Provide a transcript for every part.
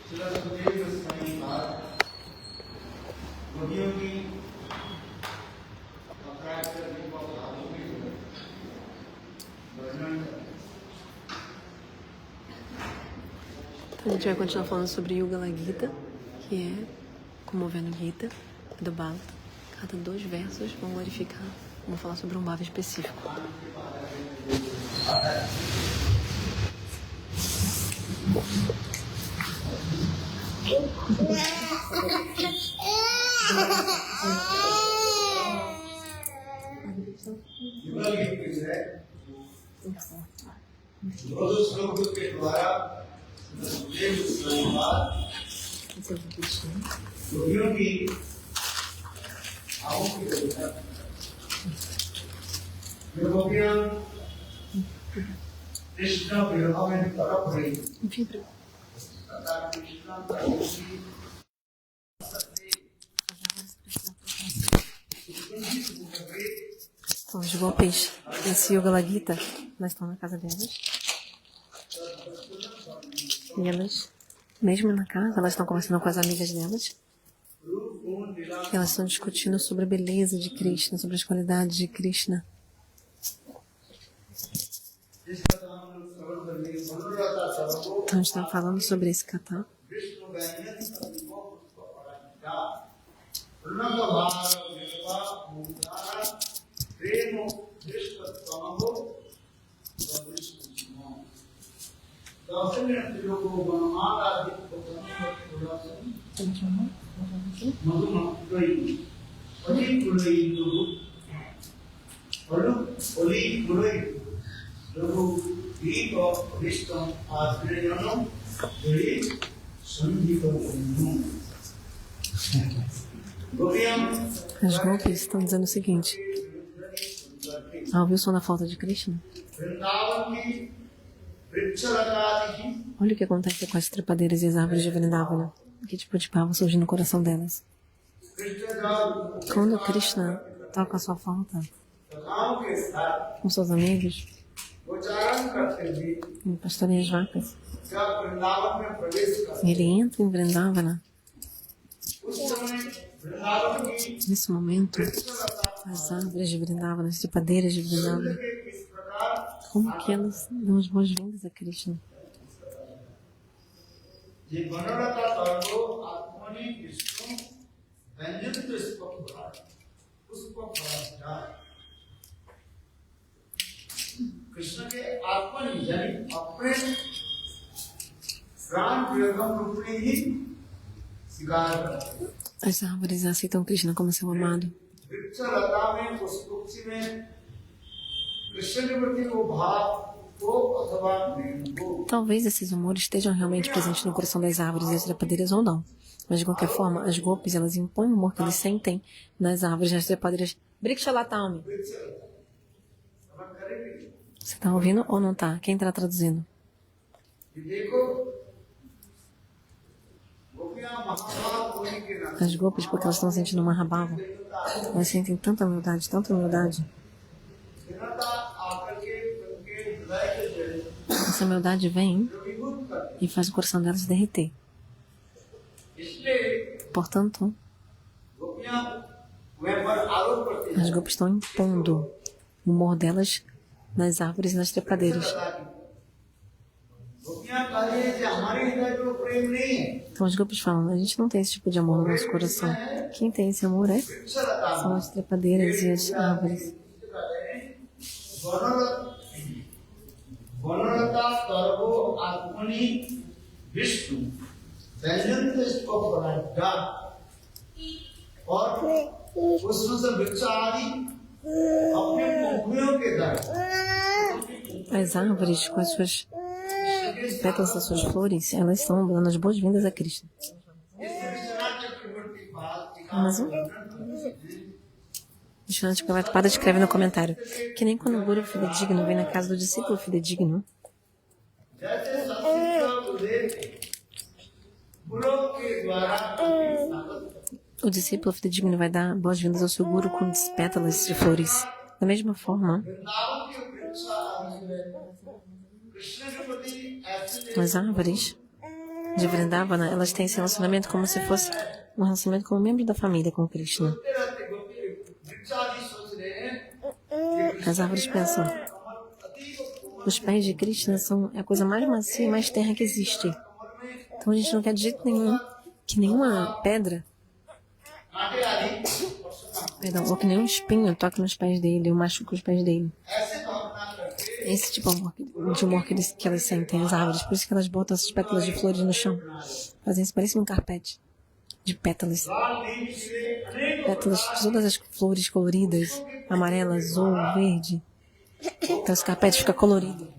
श्रील सुखदेव गोस्वामी महाराज गोपियों की अपराध करने को भावों के वर्णन A gente vai continuar falando sobre Yugala Gita, que é, comovendo Gita, do Bhagavata. Cada 2 versos vão glorificar, vão falar sobre um bhava específico. Então, os gopis desse Yugala Gita, elas estão na casa delas. E elas, mesmo na casa, elas estão conversando com as amigas delas. E elas estão discutindo sobre a beleza de Krishna, sobre as qualidades de Krishna. Então, a gente está falando sobre esse kata. As gopis estão dizendo o seguinte: ouviu o som da falta de Krishna? Olha o que acontece com as trepadeiras e as árvores de Vrindavana. Que tipo de pava surge no coração delas? Quando Krishna toca a sua falta com seus amigos e pastoreia as vacas, ele entra em Vrindavana. Nesse momento, as árvores de Vrindavana, as trepadeiras de Vrindavana, como que elas dão as boas-vindas a Krishna? As árvores aceitam Krishna como seu amado. Talvez esses amores estejam realmente presentes no coração das árvores e as trepadeiras ou não. Mas de qualquer forma, as gopis, elas impõem o amor que eles sentem nas árvores e nas trepadeiras. Brikshalatami. Você está ouvindo ou não está? Quem está traduzindo? As gopis, porque elas estão sentindo uma rabava, elas sentem tanta humildade, tanta humildade. Essa humildade vem e faz o coração delas derreter. Portanto, as gopis estão impondo o humor delas nas árvores e nas trepadeiras. Então as gopis falam: a gente não tem esse tipo de amor no nosso coração. Quem tem esse amor são as trepadeiras e as árvores. As árvores, com as suas pétalas das suas flores, elas estão dando as boas-vindas a Krishna. Mas Vishwanath Chakravarti escreve no comentário que nem quando o Guru fidedigno vem na casa do discípulo fidedigno, o discípulo fidedigno vai dar boas-vindas ao seu Guru com pétalas de flores. Da mesma forma, as árvores de Vrindavana, elas têm esse relacionamento como se fosse um relacionamento como membro da família com Krishna. As árvores pensam, os pés de Krishna são a coisa mais macia e mais terra que existe. Então a gente não quer de jeito nenhum que nenhuma pedra, perdão, ou que nenhum espinho toque nos pés dele ou machuque os pés dele. Esse tipo de amor que elas sentem, as árvores. Por isso que elas botam essas pétalas de flores no chão. Fazem isso, parece um carpete de pétalas. Pétalas de todas as flores coloridas, amarela, azul, verde. Então esse carpete fica colorido.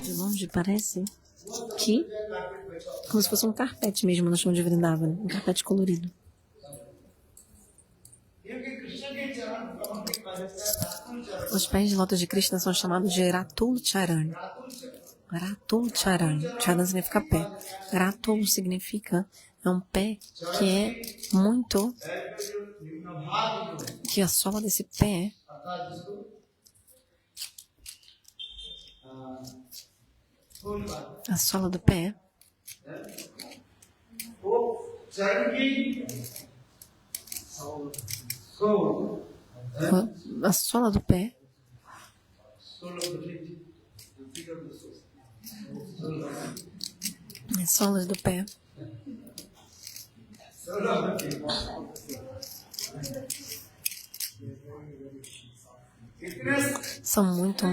De longe parece que como se fosse um carpete mesmo no chão de Vrindavana, um carpete colorido. Os pés de lótus de Krishna são chamados de Ratul Charan. Ratul Charan. Charan significa pé. Ratul significa é um pé que é muito... que a sola desse pé a sola do pé a sola do pé as solas do pé são muito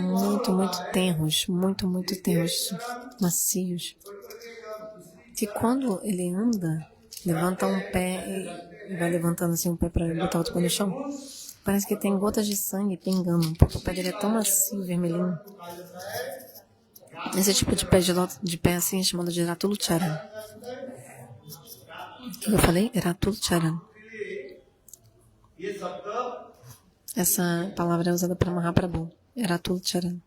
tenros, muito tenros, macios. Que quando ele anda, levanta um pé e vai levantando assim um pé para botar outro pé no chão, parece que tem gotas de sangue pingando, porque o pé dele é tão macio, vermelhinho. Esse tipo de pé assim é chamado de Ratul Charan. Eu falei Ratul Charan. Essa palavra é usada para Mahaprabhu. Ratul Charan.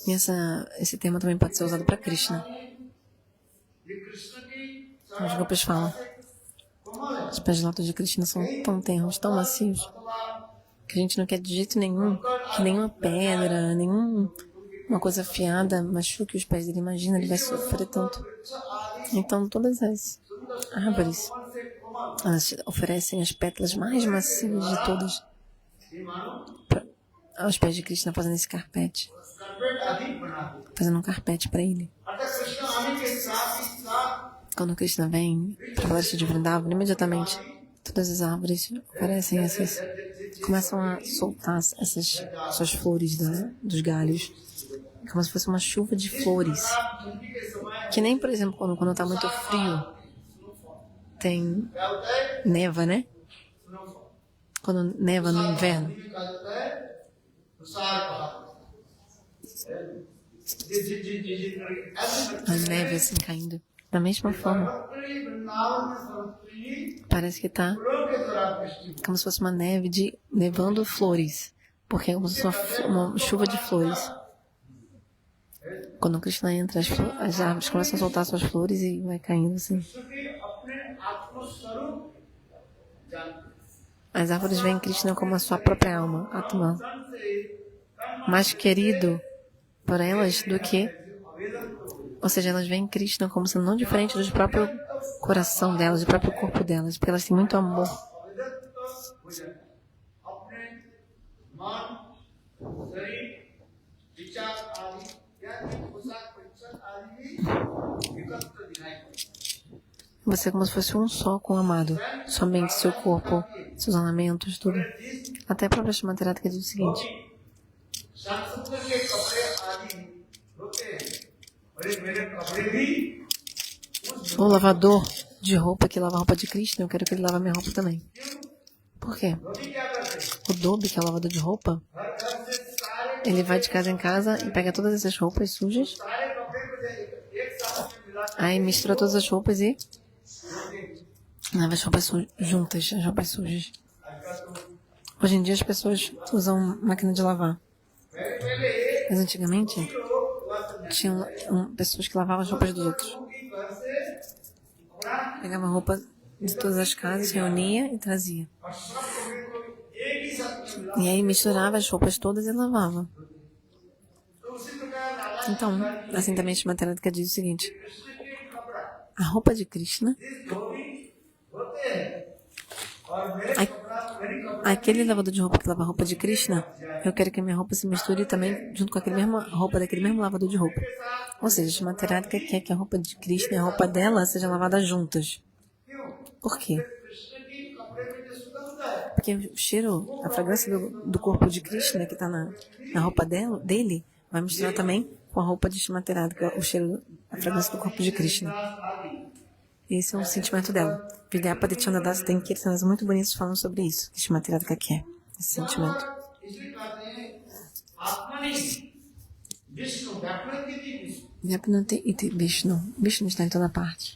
E esse termo também pode ser usado para Krishna. Os Gopis falam. Os pés de lótus de Krishna são tão tenros, tão macios, que a gente não quer de jeito nenhum que nenhuma pedra, nenhuma coisa afiada machuque os pés dele. Imagina, ele vai sofrer tanto. Então, todas as árvores, elas oferecem as pétalas mais macias de todas aos pés de Krishna, fazendo esse carpete. Fazendo um carpete para ele. Quando Krishna vem para a floresta de Vrindavana, imediatamente todas as árvores oferecem essas, começam a soltar essas suas flores dos galhos, como se fosse uma chuva de flores. Que nem, por exemplo, quando está muito frio, tem neva, né? Quando neva no inverno. A neve assim caindo. Da mesma forma, parece que está como se fosse uma neve nevando flores, porque é como se fosse uma chuva de flores. Quando Krishna entra, as árvores começam a soltar suas flores e vai caindo assim. As árvores veem Krishna como a sua própria alma, Atma, mais querido por elas do que... Ou seja, elas veem Krishna como sendo não diferente do próprio coração delas, do próprio corpo delas, porque elas têm muito amor. Você é como se fosse um só com o amado. Somente seu corpo, seus ornamentos, tudo. Até a própria Srimati Radhika diz o seguinte. O lavador de roupa que lava a roupa de Krishna, eu quero que ele lave a minha roupa também. Por quê? O Dobi, que é o lavador de roupa, ele vai de casa em casa e pega todas essas roupas sujas, aí mistura todas as roupas e lava as roupas juntas, as roupas sujas. Hoje em dia as pessoas usam máquina de lavar. Mas antigamente tinham pessoas que lavavam as roupas dos outros. Pegava a roupa de todas as casas, reunia e trazia. और सब कपड़े को एक ही साथ में मिला। E aí misturava as roupas todas e lavava. तो उसी प्रकार Radha Então, assim também Shrimati Radhika diz o seguinte: Krishna के कपड़ा a roupa de Krishna, जिस धोबी होते हैं और मेरे Ai- कपड़ा मेरी कपड़ा aquele lavador de roupa que lava a roupa de Krishna, eu quero que a minha roupa se misture também junto com aquele mesmo roupa daquele mesmo lavador de roupa. Ou seja, Shrimati Radhika quer que a roupa de Krishna e a roupa dela sejam lavadas juntas. क्यों? Por quê? Krishna की कपड़े में जो सुगंध है Porque o cheiro, a fragrância do corpo de Krishna que está na roupa dele vai misturar também com a roupa de Shrimati Radhika, o cheiro, a fragrância do corpo de Krishna. आदि Esse é o sentimento dela. Vidyapati Chandadasa tem kirtanas muito bonitos falando sobre isso, que Shrimati Radhika quer, esse sentimento. इसलिए कहते हैं आत्मनि विष्णु व्यापक की Vishnu Vyapnati iti Vishnu. Vishnu está em toda parte.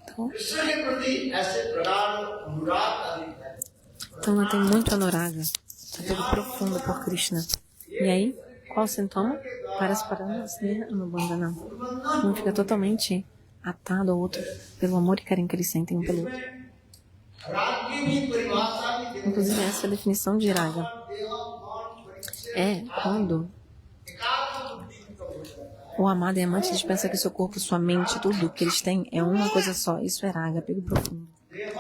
Então, Krishna के प्रति ऐसे प्रगाढ़ अनुराग आदि है então ela tem muito anuraga. Está tudo profundo por Krishna. E aí, qual o sintoma? Parasparana Sneha Anubandhanam. Um fica totalmente atado ao outro pelo amor e carinho que eles sentem um pelo outro. राग की भी परिभाषा भी देखो Inclusive, essa é a definição de raga. देव मन परिचय É quando एकात्म बुद्धि का हो जाता है o amado e amante eles pensam que seu corpo, sua mente, tudo que eles têm é uma coisa só. Isso é raga, apego profundo. देव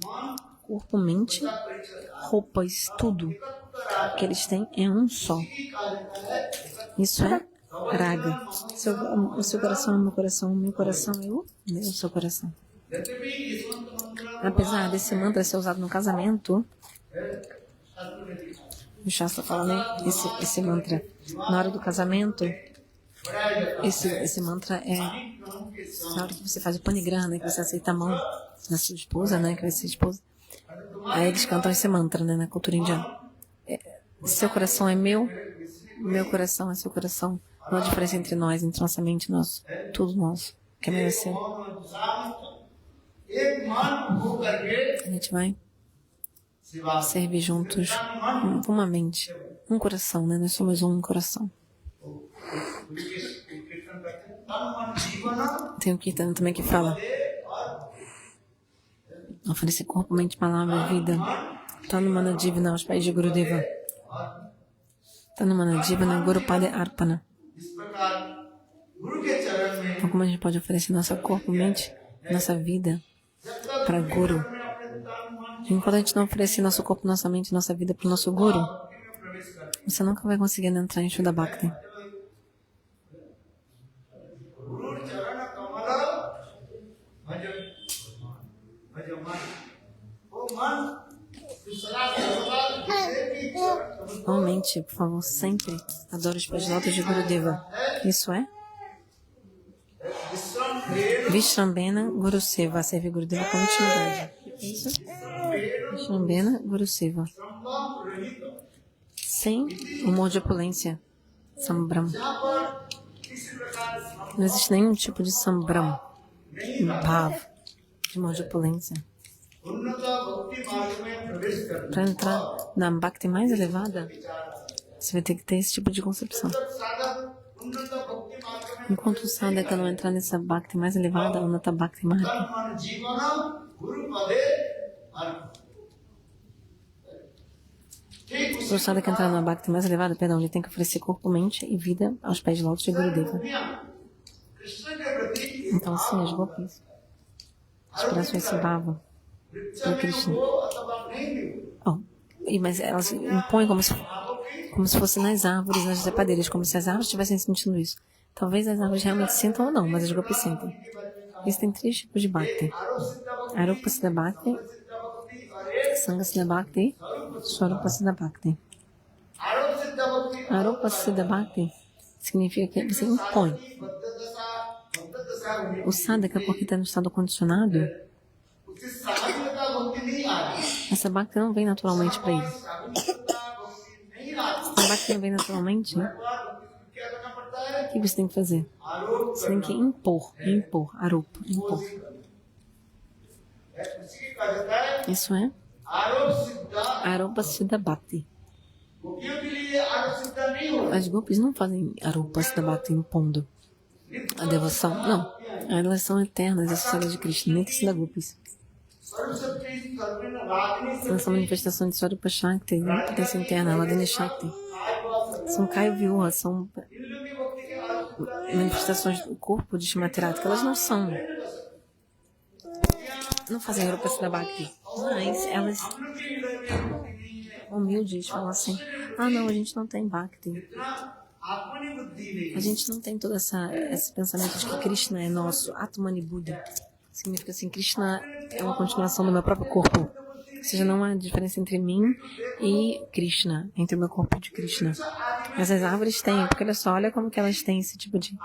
मन Corpo, mente, का परिचय roupas, tudo que eles têm é um só. की कहा जाता है Isso é raga. O seu coração é o meu coração, o meu coração é o seu coração. यद्यपि यशवंत मंत्र Apesar desse mantra ser usado no casamento, शास्त्र में लिखा है o Shastra fala, né? Esse mantra. Na hora do casamento, बढ़ाया जाता है esse mantra é ग्रहों के na hora que você faz o panigrama, né? Que você aceita a mão da sua esposa, né? Que vai ser esposa. Aí eles cantam esse mantra, né? Na cultura indiana. Seu coração é meu coração é seu coração. Não há diferença entre nós, entre nossa mente e nosso. Tudo nosso. Que é você. एक मन हो करके A gente vai सेवा servir juntos uma mente, um coração, né? Nós somos um coração. कीर्तन करते हैं तन मन जीवन Tem o Kirtana também que fala: और oferecer corpo, mente, palavra, vida. Tá no Mana Divina aos pés de Gurudeva. Tá no Mana Divina Guru Pada Arpana. इस प्रकार गुरु के चरण में Então, como a gente pode oferecer nosso corpo, mente, nossa vida जब तक para Guru? में अपने तन मन Enquanto a gente não oferecer nosso corpo, nossa mente, nossa vida para o nosso Guru, भक्ति में प्रवेश करते você nunca vai conseguir entrar em Shuddha Bhakti. गुरु चरण कमल भज भज मन वो मन जो सदा सर्वदा जिसे भी चरण कमल Mente, por favor, sempre adore os pés altos de Gurudeva. Isso é विश्राम भेद Vishrambena Guru Seva, servir Gurudeva com intimidade. Isso? Vishrambena Guru Seva. संभव रहित Sem humor de opulência. Sambram. जहाँ पर किसी प्रकार Não existe nenhum tipo de sambram, bhav, de humor de opulência. उन्नत भक्ति मार्ग में प्रवेश करते Para entrar na bhakti mais elevada, você vai ter que ter esse tipo de concepção. साधक उन्नत भक्ति मार्ग में Enquanto o sadhaka não entrar nessa bhakti mais elevada, Unnata Bhakti Marga, तन मन जीवन गुरु पदे अर्पण ठीक para o sadhaka entrar na bhakti mais elevada, perdão, ele tem que oferecer corpo, mente e vida aos pés lótus de Gurudeva. Krishna के प्रति Então, sim, as gopis expressam esse bhava वृक्षण Krishna. हो अथवा नहीं भी Oh, mas elas impõem como se fosse nas árvores, nas trepadeiras, como se as árvores estivessem sentindo isso. Talvez as árvores realmente sintam ou não, mas as gopis sentem. Existem 3 tipos de bhakti: Arupa Siddha Bhakti, Sangha Siddha Bhakti, Swarupa Siddha Bhakti. आरोप सिद्ध भक्ति Arupa Siddha Bhakti significa que você impõe. बद्ध दशा O sadhaka, porque está no estado condicionado, उसकी साधकता भक्ति नहीं आ रही essa bhakti não vem naturalmente para ele. साधकता भक्ति नहीं आ रही Se a bhakti não vem naturalmente, o क्या करना पड़ता है que você tem que fazer? आरोप Você tem que impor, arupa, impor. उसी की कहा जाता है Isso é आरोप सिद्ध Arupa Siddha Bhakti. गोपियों के लिए आरोप सिद्ध नहीं हो As gopis não fazem Arupa Siddha Bhakti impondo a devoção, não. Elas são eternas, essa história de Krishna, nem tem da Gopis. Elas são manifestações de Swarupa Shakti, né? Potência interna, Ladini Shakti. São Kaio Vyuha, são manifestações do corpo de Shimatirata, que elas não são. Não fazem Rupa Siddha Bhakti, mas elas humildes falam assim: ah, não, a gente não tem Bhakti. A gente não tem todo esse pensamento de que Krishna é nosso. Atmani Buddhi significa assim: Krishna é uma continuação do meu próprio corpo. Ou seja, não há diferença entre mim e Krishna, entre o meu corpo e de Krishna. Mas as árvores têm, porque olha só, olha como que elas têm esse tipo de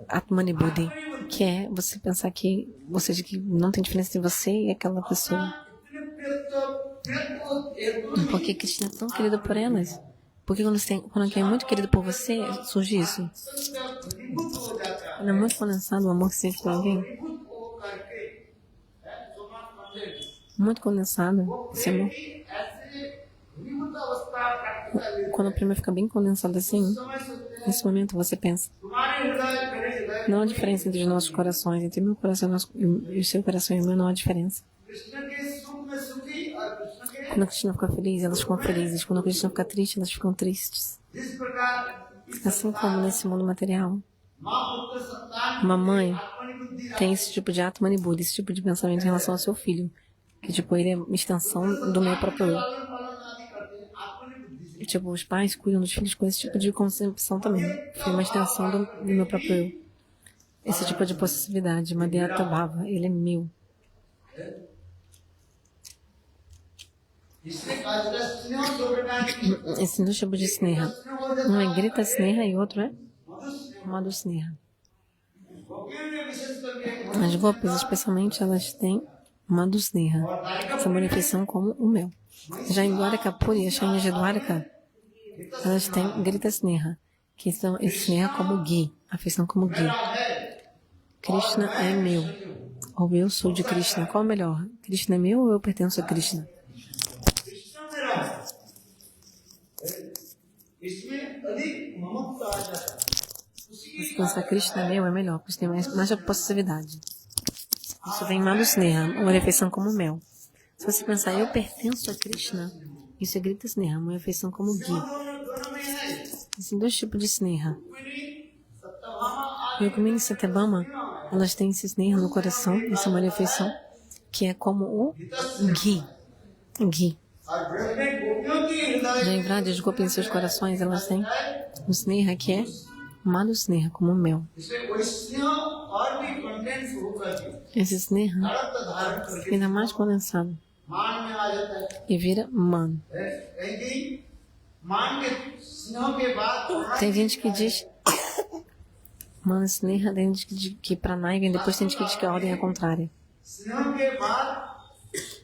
Atmani Buddhi, que é você pensar que, ou seja, que não tem diferença entre você e aquela pessoa. Porque Krishna é tão querido por elas. Porque quando alguém é muito querido por você, surge isso. Quando é muito condensado o amor que sente por alguém. Muito condensado esse amor. Quando o prima fica bem condensado assim, nesse momento você pensa: não há diferença entre os nossos corações, entre meu coração e o seu coração e o meu, não há diferença. Quando Krishna fica feliz, elas ficam felizes. Quando Krishna fica triste, elas ficam tristes. Assim como nesse mundo material, uma mãe tem esse tipo de Atmani Buddhi, esse tipo de pensamento em relação ao seu filho, que tipo, ele é uma extensão do meu próprio eu. E, tipo, os pais cuidam dos filhos com esse tipo de concepção também. Foi uma extensão do meu próprio eu. Esse tipo de possessividade, Madhyata Bhava, ele é meu. Esse dois tipos de Sneha. Um é Grita Sneha e outro é Madhu Sneha. As Gopis, especialmente, elas têm Madhu Sneha, essa manifestação como o mel. Já em Dwaraka Puri e Shainas de Dwaraka, elas têm Grita Sneha, que são esse Sneha como Ghee, afeição como Ghee. Krishna é meu, ou eu sou de Krishna. Qual é o melhor? Krishna é meu ou eu pertenço a Krishna? Se pensar Krishna é meu, é melhor, porque tem mais possessividade. Isso vem Madhu Sneha, uma refeição como mel. Se você pensar, eu pertenço a Krishna, isso é Grita Sneha, uma refeição como Ghee. Existem dois tipos de Sneha. Rukmini e Satyabhama, elas têm esse Sneha no coração, essa é uma refeição, que é como o Ghee. Ghee. Já em Vradi, as Gopis em seus corações, elas têm o Sneha, que é Madhu Sneha, como mel. Esse Sneha fica ainda mais condensado e vira Man. Tem gente que diz Man Sneha, tem gente que diz que Pranay vem depois, tem gente que diz que a ordem é contrária.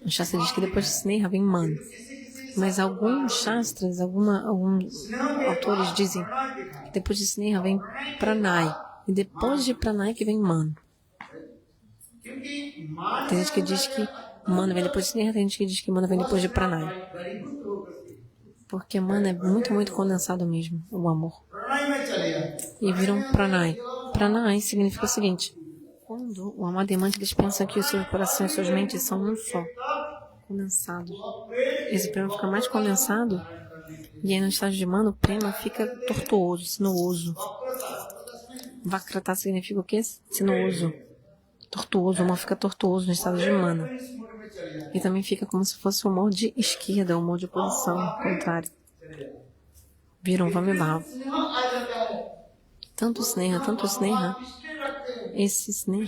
O Shastra diz que depois de Sneha vem Man. Mas alguns Shastras, alguns autores dizem que depois de Sneha vem Pranay. E depois de Pranay que vem Man. Tem gente que diz que Man vem depois de Sneha, tem gente que diz que Man vem depois de Pranay. Porque Man é muito, muito condensado mesmo, o amor. E viram Pranay. Pranay significa o seguinte: quando o amado amante eles pensam que o seu coração e suas mentes são um só, condensado. Esse prema fica mais condensado, e aí no estágio de Mano, o prema fica tortuoso, sinuoso. Vakrata significa o quê? Sinuoso. Tortuoso, o amor fica tortuoso no estado de Mana. E também fica como se fosse o amor de esquerda, o amor de oposição, contrário. Viram Vamibhava. Tanto Sneha, esse Sneha.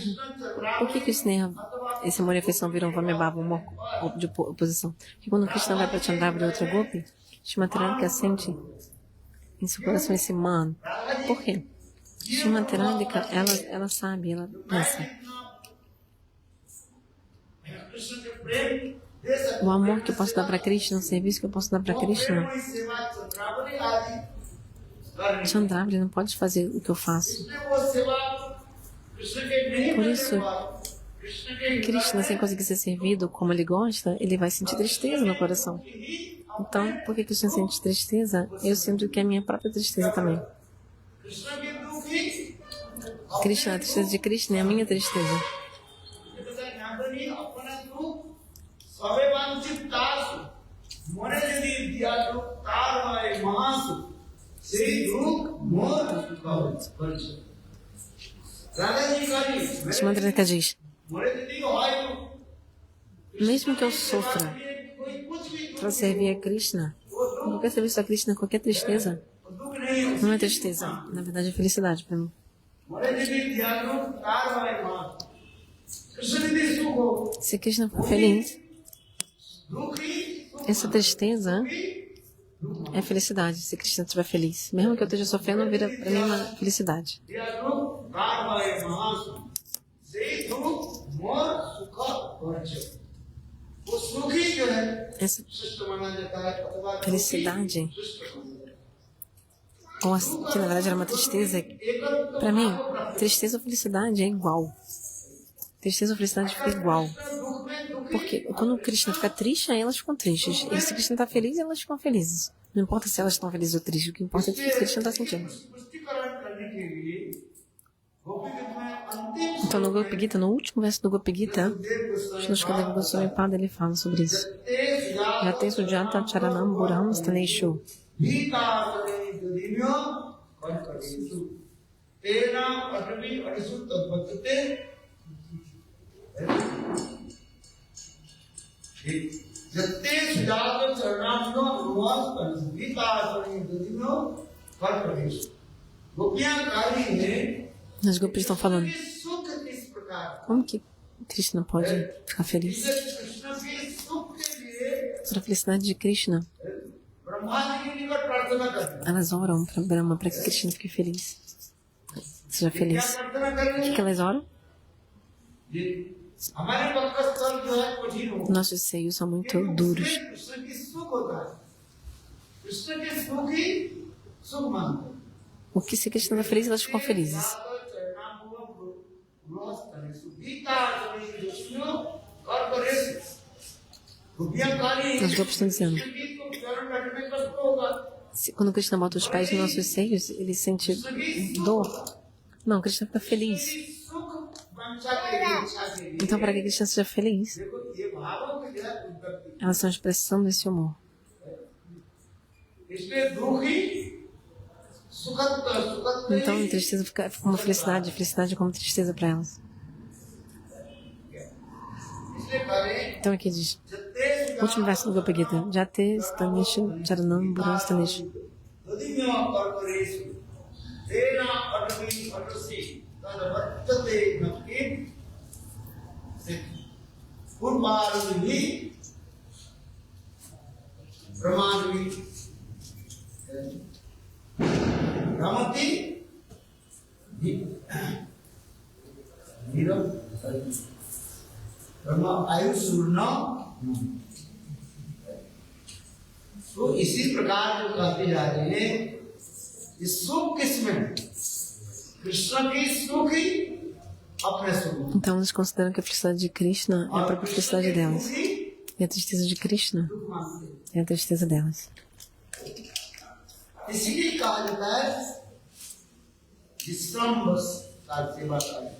Por que o Sneha, esse amor e afeição viram Vamibhava, o amor de oposição? Porque quando Krishna vai para Chandravra e outra Gopi, Shimatiralika sente em seu coração esse Man. Por quê? Shimatiralika, ela sabe, ela pensa. O amor que eu posso dar para Krishna, o serviço que eu posso dar para Krishna, Chandravra não pode fazer o que eu faço. Por isso, Krishna, sem conseguir ser servido como ele gosta, ele vai sentir tristeza no coração. Então, por que Krishna sente tristeza? Eu sinto que é a minha própria tristeza também. Krishna की दुख ही Krishna, a tristeza de Krishna é a minha tristeza. ज्ञानी अपना दुख सबे वांछित तासु मने यदि दिया दुख तार है महासु से दुख मोर परिचय राधा जी का Shmantrika diz: मरे यदि होय mesmo que eu sofra para servir a Krishna, qualquer serviço a Krishna, qualquer tristeza, दुख नहीं não é tristeza, na verdade é felicidade para mim. मरे यदि दिया दुख तार है महासु कृष्ण यदि सुख हो Se Krishna for feliz, दुख ही essa tristeza é felicidade. Se Krishna estiver feliz, mesmo que eu esteja sofrendo, vira para mim uma felicidade. दिया दुख तार है महासु से दुख मोर सुख परिचय वो सुखी जो है Essa शिष्ट माना जाता है अथवा felicidade, शिष्ट माना जाता que na verdade era uma tristeza, para mim, tristeza ou felicidade é igual. Tristeza ou felicidade fica igual. Porque quando Krishna fica triste, aí elas ficam tristes. E se Krishna está feliz, elas ficam felizes. Não importa se elas estão felizes ou tristes, o que importa é o que Krishna está sentindo. पुष्टिकरण करने के लिए गोपी गीत में अंतिम Então no Gopi Gita, no último verso do Gopi Gita, Shnushkadeva Goswami Pada, ele fala sobre isso. Já tem Sujata Charanam Buram Staneshu. Gita दिव्यो और करेसु तेना अटवी अटसु तद्वत्ते जत्ते सुजात चरणाम्यो अनुवास करेसु गीता दिव्यो और करेसु गोपियां कारी है As gopis estão falando, सुख किस प्रकार como que Krishna pode ficar feliz? Krishna के सुख के लिए Para a felicidade de Krishna, Brahma जी के निकट प्रार्थना करते हैं elas oram para Brahma para que Krishna fique feliz. Seja क्या feliz. प्रार्थना कर रहे O हैं que elas oram? ये हमारे वक्षस्थल जो है कठिन हो Nossos seios são muito duros. Krishna की सुख होता है कृष्ण के सुख ही सुख मानते हैं O que se Krishna está feliz, elas ficam felizes. As gopis estão dizendo, quando Krishna bota os pés nos nossos seios, ele sente dor. Não, Krishna fica feliz. Então, para que Krishna seja feliz, elas são a expressão desse humor. Então, a tristeza fica como felicidade, felicidade como tristeza para elas. Então, aqui diz, último verso do Gopi Gita, Jate Stanisha Charanam Buram Stanisha. Ramati Brahma आयु सूर्ण तो इसी प्रकार जो कहते जा रहे हैं ये सुख किसमें कृष्ण की सुख ही अपने सुख Então, eles consideram que a felicidade de Krishna é a própria felicidade delas. E a tristeza de Krishna é a tristeza delas. इसीलिए कहा जाता है विश्रम्भ का सेवा करना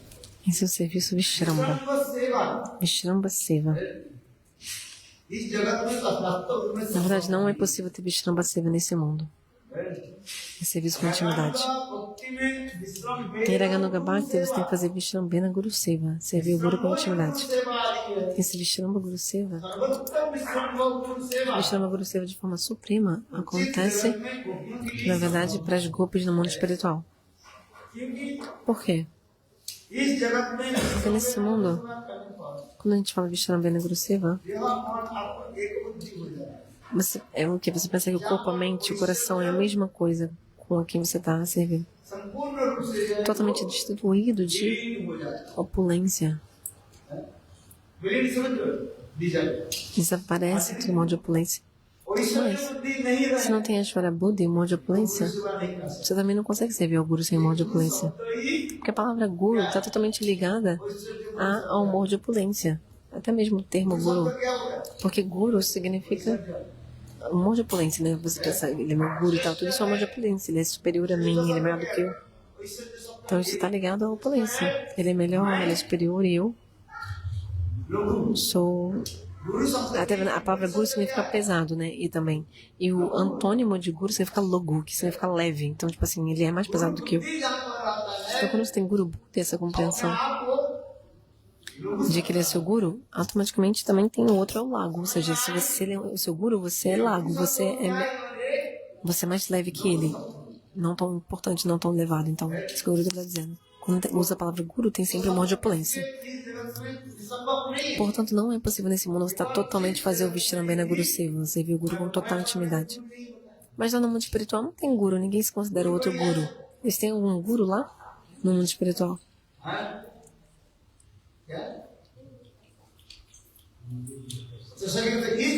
Esse é o serviço Vishramba. विश्रम्भ सेवा Vishramba Seva. इस जगत में वास्तव में Na verdade, não é possível ter Vishramba Seva nesse mundo. É serviço com intimidade. भक्ति में विश्रम्भ Em Iraganuga Bhakti, você tem que fazer Vishrambena Guru Seva. Servir o Guru com intimidade. सेवा आ रही है Esse Vishramba Guru Seva, सर्वोत्तम विश्रम्भ गुरु सेवा Vishramba Guru Seva de forma suprema, acontece, na verdade, para as gopis no mundo espiritual. क्योंकि Por quê? इस जगत में Porque nesse mundo, quando a gente fala Vishrambena Guru Seva, यह मन आपको एक बुद्धि हो जाए você, é o que? Você pensa que o corpo, a mente, o coração é a mesma coisa com a quem você está servindo. संपूर्ण रूप से Totalmente destituído de विलीन हो जाए opulência. विलीन समझ लो दी जाए Desaparece todo mal de opulência. और ईश्वर की बुद्धि नहीं Se रहे não tem Ashvara Buddha e mal de opulência, सेवा नहीं कर सकते você também não consegue servir ao Guru sem mal de opulência. तो ही Porque a palavra Guru está totalmente ligada ao humor de opulência. Até mesmo o termo Guru. क्या होगा Porque Guru significa um monte de opulência, né? Você pensa, ele é meu guru e tal, tudo isso é um monte de opulência. Ele é superior a mim, ele é maior do que eu. Então isso está ligado à opulência. Ele é melhor, ele é superior e eu sou... Até a palavra guru significa pesado, né? E também. E o antônimo de guru significa logu, que significa leve. Então, tipo assim, ele é mais pesado do que eu. Então, quando você tem guru, tem essa compreensão de que ele é seu guru, automaticamente também tem o outro ao lago. Ou seja, se você é o seu guru, você é lago, você é mais leve que ele. Não tão importante, não tão elevado. Então, isso que o guru está dizendo. Quando usa a palavra guru, tem sempre um monte de opulência. Portanto, não é possível nesse mundo você estar totalmente fazer o Vishramana Guru Seva, servir o guru com total intimidade. Mas lá no mundo espiritual não tem guru, ninguém se considera outro guru. Eles têm algum guru lá no mundo espiritual?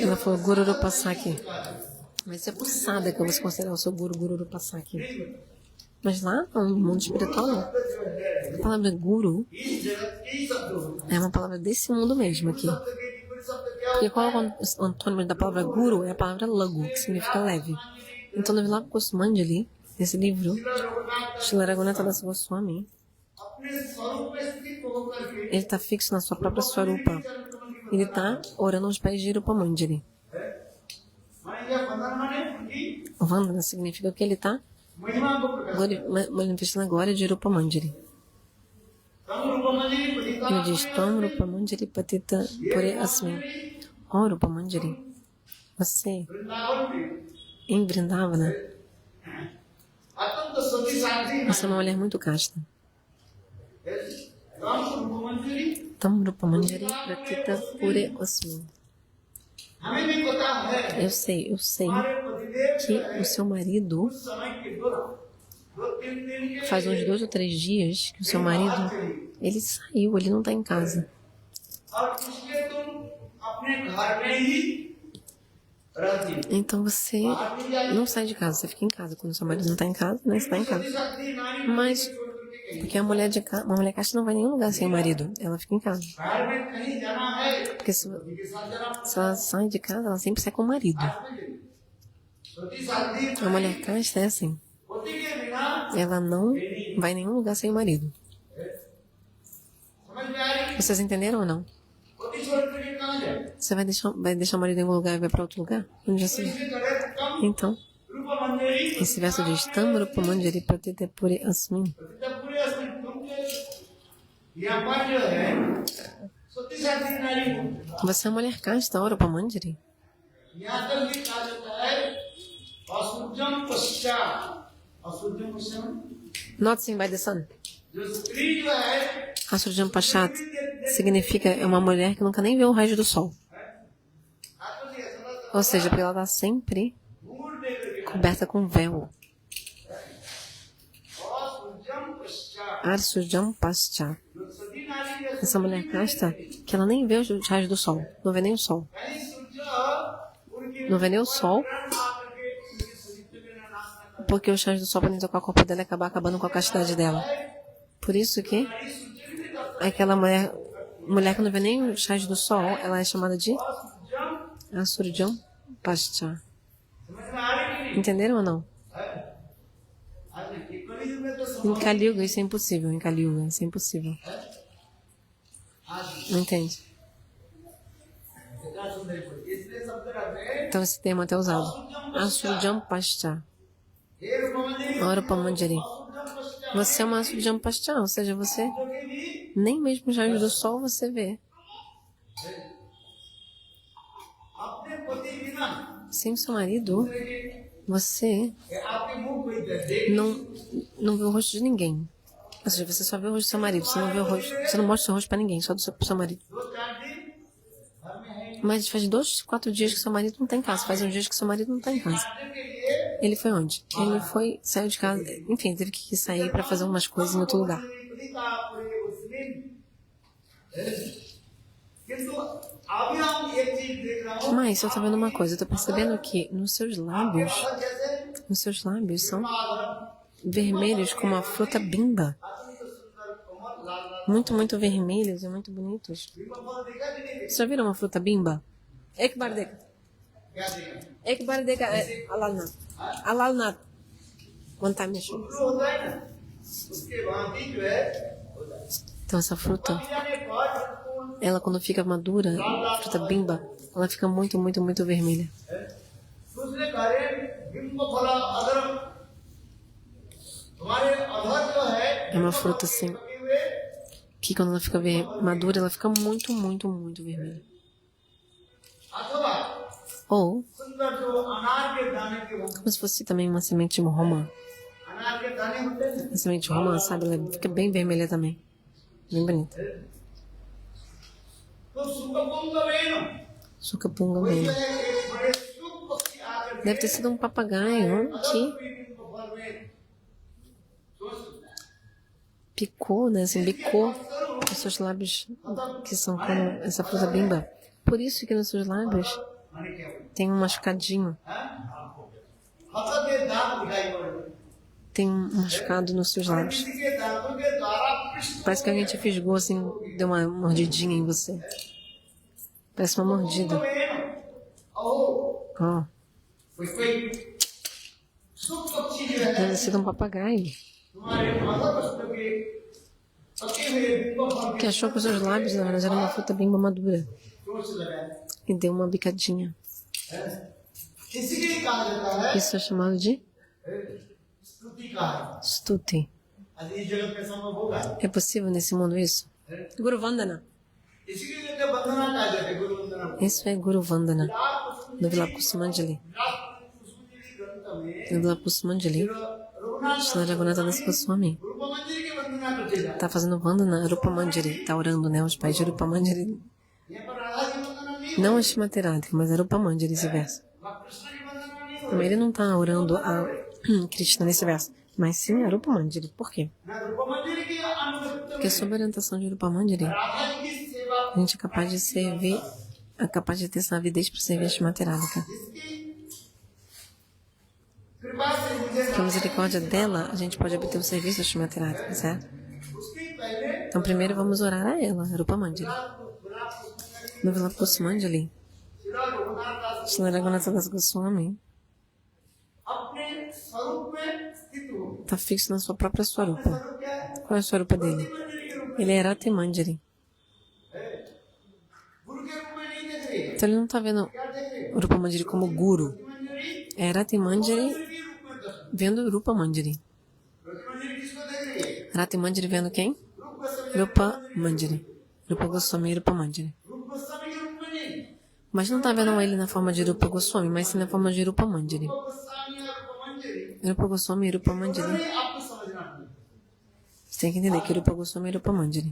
Ela falou Guru Rupasaki. Mas isso é passada que eu vou se considerar o seu Guru Rupasaki. Mas lá no mundo espiritual não. A palavra guru é uma palavra desse mundo mesmo aqui. Porque qual é o antônimo da palavra guru? É a palavra lagu, que significa leve. Então no Vilapa Kusumanjali, nesse livro, Srila Raghunatha Das Goswami, ele está fixo na sua própria Swarupa. Ele está orando aos pés de Rupa Manjari. Vandana significa que ele está manifestando a glória de Rupa Manjari. Ele diz, Tam Rupa Manjari Patita Pure Asmin. Ó Rupa Manjari, você em Vrindavana, você é uma mulher muito casta. Tam Rupa Manjari Patita Pure Asmin. Eu sei que o seu marido faz uns 2 ou 3 dias que o seu marido, ele saiu, ele não está em casa. Então você não sai de casa, você fica em casa. Quando o seu marido não está em casa, né, você está em casa. Mas, porque uma mulher casta não vai em nenhum lugar sem o marido, ela fica em casa. Porque se ela sai de casa, ela sempre sai com o marido. A mulher casta é assim. Ela não vai em nenhum lugar sem o marido. Vocês entenderam ou não? Você vai deixar o marido em algum lugar e vai para outro lugar? Então, esse verso diz Tam Rupa Manjari Patita Pure Asmin. Você é uma mulher casta, Rupa Manjari. Not seen by the sun. Asrujam Pashat significa é uma mulher que nunca nem vê o raio do sol. Ou seja, porque ela está sempre coberta com véu. Asrujam Pashat. Essa mulher casta que ela nem vê os raios do sol. Não vê nem o sol. Não vê nem o sol. Porque os raios do sol podem tocar o corpo dela e acabar acabando com a castidade dela. Por isso que aquela mulher que não vê nem os raios do sol, ela é chamada de Asurjam Pascha. Entenderam ou não? Em Kali Yuga isso é impossível. Em Kali Yuga isso é impossível. Não entende? Então esse termo é até usado. Asurjam Pascha. Rupa Manjari. Você é uma Asrujam Pascha, ou seja, você nem mesmo os raios do sol você vê. Sem o seu marido, você não vê o rosto de ninguém. Ou seja, você só vê o rosto do seu marido, você não vê o rosto, você não mostra o seu rosto para ninguém, só do seu marido. Mas faz 2, 4 dias que seu marido não está em casa, faz uns dias que seu marido não está em casa. Ele foi onde? Ele saiu de casa, enfim, teve que sair para fazer umas coisas em outro lugar. Mas eu estou vendo uma coisa, eu estou percebendo que nos seus lábios são vermelhos como a fruta bimba. Muito, muito vermelhos e muito bonitos. Vocês já viram uma fruta bimba? Ek bar dekh. क्या देगा? एक बार देखा अलालनाथ Alalnath one time show. गुरु होता है ना, उसके बाद ही जो है होता है। Então essa fruta, अभी जाने बहुत ela quando fica madura, fruta bimba, ela fica muito, muito, muito vermelha. दूसरे कार्य बिंब फला अगर हमारे अधर जो है É uma fruta assim, que quando ela fica madura, ela fica muito, muito, muito vermelha. अथवा Ou, सुंदर जो अनार के दाने के वो como se fosse também uma semente de romã. अनार के दाने होते हैं A semente de romã, sabe, ela fica bem vermelha também. Bem bonita. तो सुकपुंग वेणु Sucapunga वही जो mesmo. है एक बड़े शुभ पक्षी आकर Deve ter sido um papagaio que बिंब फल में सोच सकता है। picou, né, assim, bicou os seus lábios, que são como essa fruta bimba. Por isso que nos seus lábios माने क्या हुआ? tem um machucadinho, हसद के दांत दिखाई पड़ रहे हैं। tem um machucado nos seus lábios. किसी के दांतों के द्वारा Krishna Parece que alguém te fisgou, assim, deu uma mordidinha em você. Parece uma mordida. वेणु अहो Ó, कोई शुभ पक्षी जो है deve ter sido um papagaio तुम्हारे माता पुष्प के पके हुए बिंब फल que achou que os seus lábios, na verdade, era uma fruta bimba madura जोर से लगाया e deu uma bicadinha. है। किसी के कहा जाता है Isso é chamado de स्तुति का है। stuti. आज इस जगत में संभव होगा É possível nesse mundo isso? Guru Vandana. इसी के लिए वंदना कहा जाता है गुरु वंदना Isso é Guru Vandana. No Vilapa Kusumanjali. ग्रंथ में No Vilapa Kusumanjali, Raghunath Shri Raghunatha Das Goswami रूप मंदिर की वंदना करते जाते tá fazendo Vandana Rupa Manjari. Tá orando, né? Os pais de Rupa Manjari. हैं। यहाँ पर राधा की वंदना नहीं Não a Shrimati Radhika, mas a Rupa Manjari esse verso. वहाँ कृष्ण की वंदना नहीं हो Também ele não tá orando a Krishna nesse verso. Mas sim a Rupa Manjari. Por quê? ना रूप मंदिर की अनुगत्य Porque sob a orientação de Rupa Manjari, Radha जी की सेवा a gente é capaz de servir, é capaz de ter essa avidez para servir a Shrimati Radhika. जिसकी कृपा से मुझे Com a misericórdia dela, a gente pode obter o serviço da Shrimati Radhika, certo? उसकी पहले Então primeiro vamos orar a ela, a Rupa Manjari. No Vilapa Kusumanjali, Shri रघुनाथ Das Shri Raghunatha Das Goswami अपने स्वरूप में स्थित हो está fixo na sua própria Swarupa. स्वरूप क्या है Qual é a Swarupa dele? मंदिर के रूप Ele é Rati Manjari. गुरु के रूप में नहीं देख रही है Então ele não está vendo क्या देख रही है o Rupa Manjari como guru. मंदिरी É Rati Manjari के रूप में दर्शन vendo Rupa Manjari. मंदिर किसको देख रही है Rati Manjari vendo quem? रूप Goswami Rupa Manjari. Rupa Goswami e Rupa Manjari. रूप गोस्वामी के रूप में नहीं Mas não está vendo ele na forma de Rupa Goswami, mas sim na forma de Rupa Manjari. रूप गोस्वामी और रूप मंदिरी Rupa Goswami e Rupa Manjari. नहीं आपको समझना है Você tem que entender que Rupa Goswami e Rupa Manjari.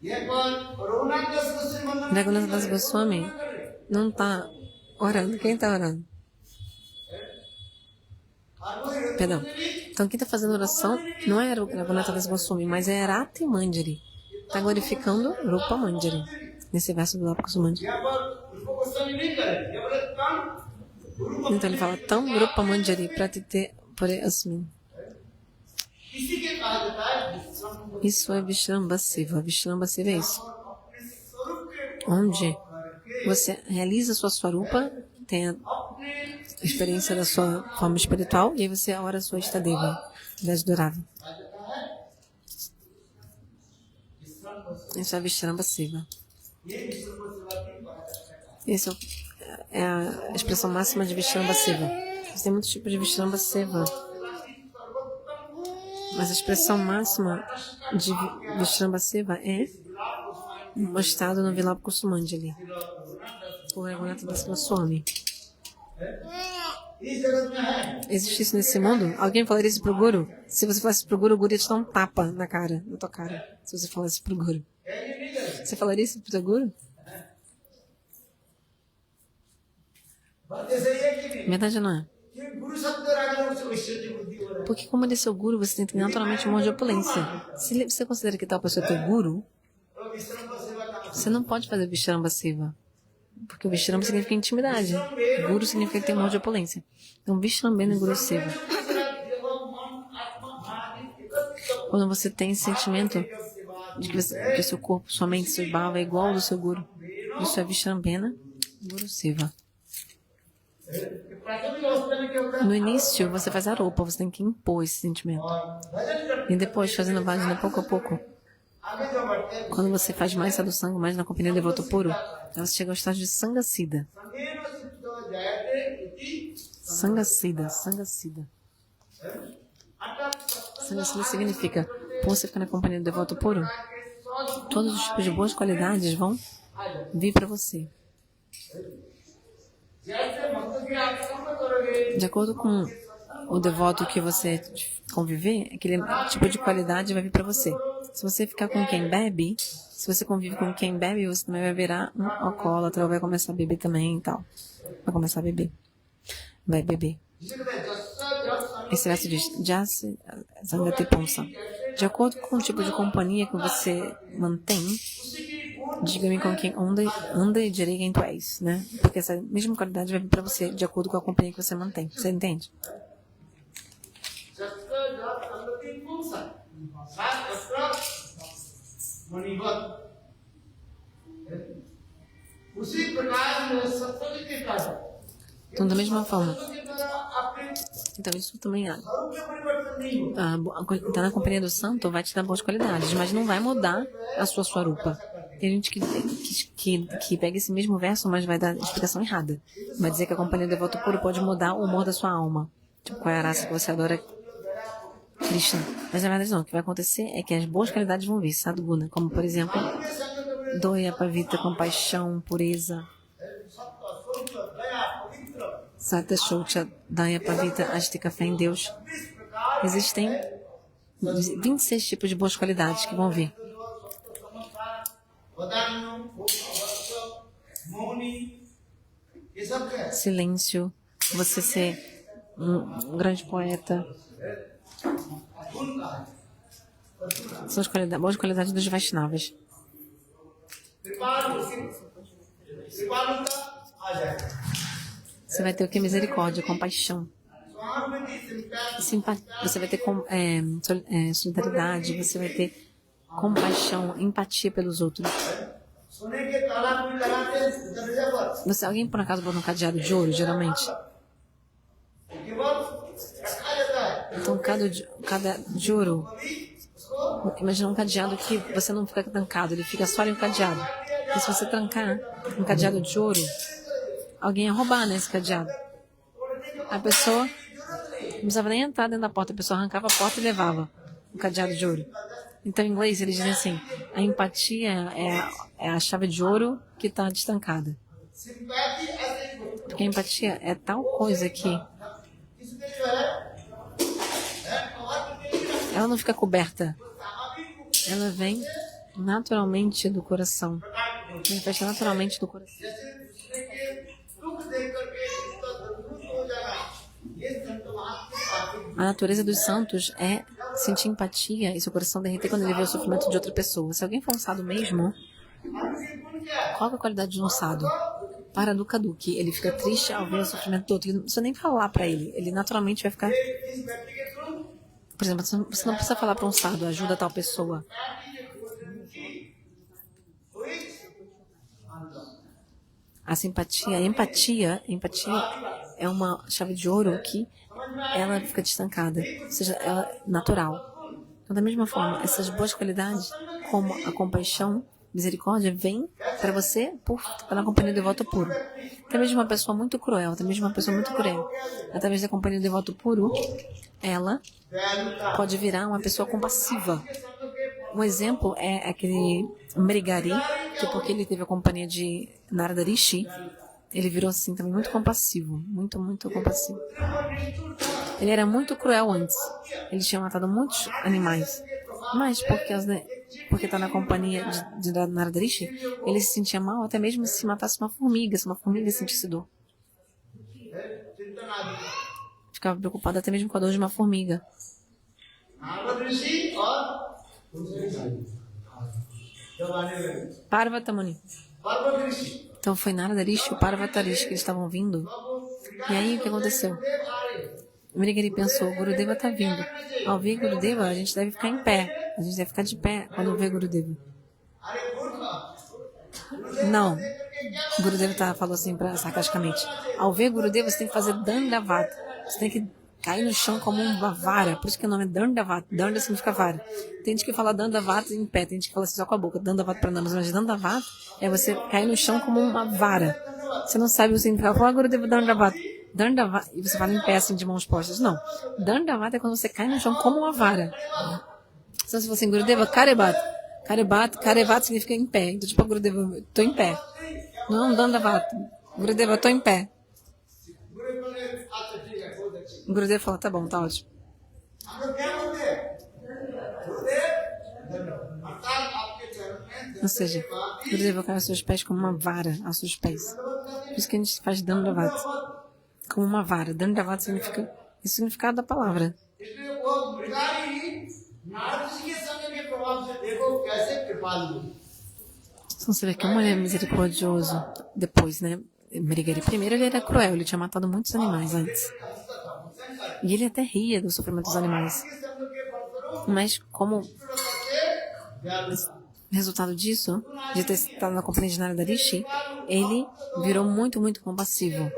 ये पर रघुनाथ दास गोस्वामी वंदना Raghunatha Das Goswami não está orando. Quem está orando? Perdão. Então quem está fazendo oração não é Raghunatha Das Goswami, mas é Rati Manjari. Está glorificando Rupa Manjari. Nesse verso do Vilapa Kusumanjali. यहाँ पर रूप गोस्वामी नहीं करे ये बोले तम गुरु Então ele fala, Tam Rupa Manjari Pratite Pore Asmin. किसी के कहा जाता है विश्राम Isso é Vishramba Seva. Vishramba Seva é isso. अपने स्वरूप के Onde करके você realiza a sua Swarupa, tem a अपने experiência da sua forma espiritual, e aí você ora a sua Istadeva, Deus Durável. कहा जाता है विश्राम बस Isso é Vishramba Seva. ये विश्राम सेवा की बात है Essa é a expressão máxima de Vishramba Seva. Mas tem muitos tipos de Vishramba Seva. Mas a expressão máxima de Vishramba Seva é mostrado no Vilapa Kusumanjali, por Raghunatha Das Goswami. इस जगत में है Existe isso nesse mundo? Alguém falaria isso pro Guru? Se você falasse pro Guru, o Guru ia te dar um tapa na cara, na tua cara. Se você falasse pro Guru. ये नहीं करे Você falaria isso pro teu Guru? बात ऐसे ही है कि नहीं Verdade ou não é? कि गुरु शब्द रागल उसे ऐश्वर्य बुद्धि हो रहा है Porque como ele é seu Guru, você tem naturalmente um monte de opulência. Se você considera que tal pessoa é teu Guru, तो विश्राम सेवा का você não pode fazer Vishramba Seva. Porque o Vishramba significa intimidade. Guru significa que tem um monte de opulência. Então, Vishrambena é Guru Seva. Quando você tem esse sentimento de que o seu corpo, sua mente, seu bhava é igual ao do seu Guru, isso é Vishrambena Guru Seva. प्राथमिक अवस्था में क्या होता है? No início, você faz aropa, você tem que impor esse sentimento. और भजन करते E depois, fazendo bhajana pouco a pouco, आगे जो बढ़ते हैं, quando você faz mais sadhusanga, mais na companhia do devoto puro, ela chega ao estágio de Sanghasiddha. संगेन सिद्धो जायते इति Sanghasiddha, Sanghasiddha. अर्थात Sanghasiddha significa, por você ficar na companhia do devoto puro, todos os tipos de boas qualidades vão vir para você. जैसे भक्त की आप संग करोगे, De acordo com o devoto que você conviver, aquele tipo de qualidade vai vir para você. Se você ficar com quem bebe, se você convive com quem bebe, você também vai virar um alcoólatra, ou vai começar a beber também e tal. Vai começar a beber. Vai beber. जिसे कहते हैं Jassa Esse verso diz, Jasi Sangati Ponsa. De acordo com o tipo de companhia que você mantém, उसी की गुण diga-me com quem anda e direi quem tu és, né? Porque essa mesma qualidade vai vir para você de acordo com a companhia que você mantém. Você entende? Jassa जब संगति पुंसा सात अत्र मणिवत उसी प्रकार में सत्संग के कारण Então, da mesma forma. के द्वारा आपके Então, isso também há. स्वरूप में परिवर्तन नहीं होगा। Estar na companhia do santo vai te dar boas qualidades, mas não vai mudar a sua swarupa. Tem gente que pega esse mesmo verso, mas vai dar explicação errada. Vai dizer que a companhia do devoto puro pode mudar o humor da sua alma. Tipo, qual é a raça que você adora? Krishna. Mas na verdade não. O que vai acontecer é que as boas qualidades vão vir, sadguna. Como, por exemplo, doya, pavita, compaixão, pureza. Sata, Shoucha, Daya, Pavita, Astika, fé em Deus. Existem 26 tipos de boas qualidades que vão vir. Silêncio, você ser um grande poeta. São as boas qualidades dos Vaishnavas. Você vai ter o que? Misericórdia, compaixão. Você vai ter solidariedade, você vai ter compaixão, empatia pelos outros. Alguém por acaso bota um cadeado de ouro, geralmente? Então, cada de ouro, imagina um cadeado que você não fica trancado, ele fica só ali um cadeado. E se você trancar um cadeado de ouro, alguém ia roubar nesse cadeado. A pessoa não precisava nem entrar dentro da porta, a pessoa arrancava a porta e levava o cadeado de ouro. Então, em inglês, eles dizem assim, a empatia é a chave de ouro que está destancada. Porque a empatia é tal coisa que ela não fica coberta. Ela vem naturalmente do coração. Manifesta naturalmente do coração. A natureza dos santos é sentir empatia e seu coração derreter quando ele vê o sofrimento de outra pessoa. Se alguém for um sado mesmo, qual é a qualidade de um sado? Para do Kaduki, ele fica triste ao ver o sofrimento do outro. Ele não precisa nem falar para ele. Ele naturalmente vai ficar... Por exemplo, você não precisa falar para um sado, ajuda tal pessoa. A simpatia, a empatia é uma chave de ouro que ela fica destancada, ou seja, ela é natural. Então, da mesma forma, essas boas qualidades, como a compaixão, misericórdia, vem para você pela companhia do devoto puro. Até mesmo uma pessoa muito cruel, através da companhia do devoto puro, ela pode virar uma pessoa compassiva. Um exemplo é aquele Mrigari, que porque ele teve a companhia de Narada Rishi, ele virou assim também muito compassivo, muito compassivo. Ele era muito cruel antes, ele tinha matado muitos animais, mas porque está na companhia de Narada Rishi, ele se sentia mal até mesmo se matasse uma formiga, se uma formiga sentisse dor. Ficava preocupado até mesmo com a dor de uma formiga. Parvata Muni. Então foi Narada Rishi e o Parvata Rishi que eles estavam vindo. E aí o que aconteceu? O Mrigari pensou, o Gurudeva está vindo. Ao ver Gurudeva, a gente deve ficar em pé. A gente deve ficar de pé quando vê Gurudeva. Não, Gurudeva falou assim sarcasticamente. Ao ver Gurudeva, você tem que fazer Dandavata. Você tem que cair no chão como uma vara. Por isso que o nome é Dandavata. Danda significa vara. Tem gente que fala Dandavata em pé, tem gente que fala assim só com a boca. Dandavata Pranamas. Mas Dandavata é você cair no chão como uma vara. Você não sabe o significado. Fala, Gurudeva, Dandavata. Dandavata. E você fala em pé, assim, de mãos postas. Não. Dandavata é quando você cai no chão como uma vara. Então, se você Gurudeva, Karebata. Karebata significa em pé. Então, tipo, Gurudeva, estou em pé. Não, Dandavata. Gurudeva, estou em pé. Gurudeva fala, tá bom, tá ótimo. Ou seja, Gurudeva cai aos seus pés como uma vara aos seus pés. Por isso que a gente faz Dandavata. Como uma vara. Dandavata significa o significado da palavra. Então você vê que uma é misericordioso depois, né? Mrigari, primeiro ele era cruel, ele tinha matado muitos animais antes. E ele até ria do sofrimento dos animais. Mas como resultado disso, de ter estado na companhia de Narada Rishi, ele virou muito, muito compassivo.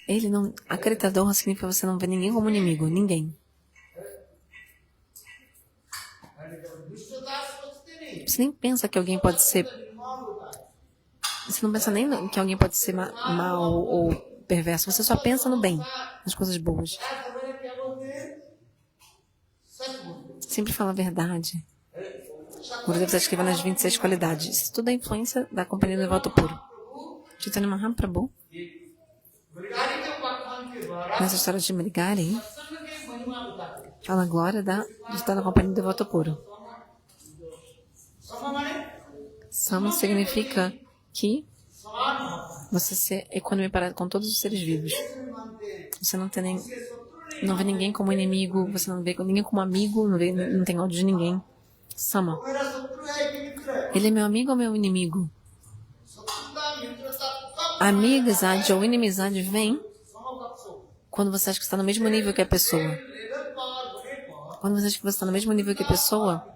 Ele não... Acreditador significa que você não vê ninguém como inimigo, ninguém. Você nem pensa que alguém pode ser... Você não pensa nem que alguém pode ser mal ou perverso. Você só pensa no bem, nas coisas boas. Sempre fala a verdade. O Gurudeva está escrevendo as 26 qualidades. Isso tudo é influência da companhia do devoto puro. Chaitanya Mahaprabhu, nessa história de Mrigari, fala a glória de estar na companhia do devoto puro. Sama significa que você se equanime com todos os seres vivos. Você não vê ninguém como inimigo, você não vê ninguém como amigo, não tem ódio de ninguém. Sama. Ele é meu amigo ou meu inimigo? A amizade ou inimizade vem quando você acha que está no mesmo nível que a pessoa. Quando você acha que você está no mesmo nível que a pessoa,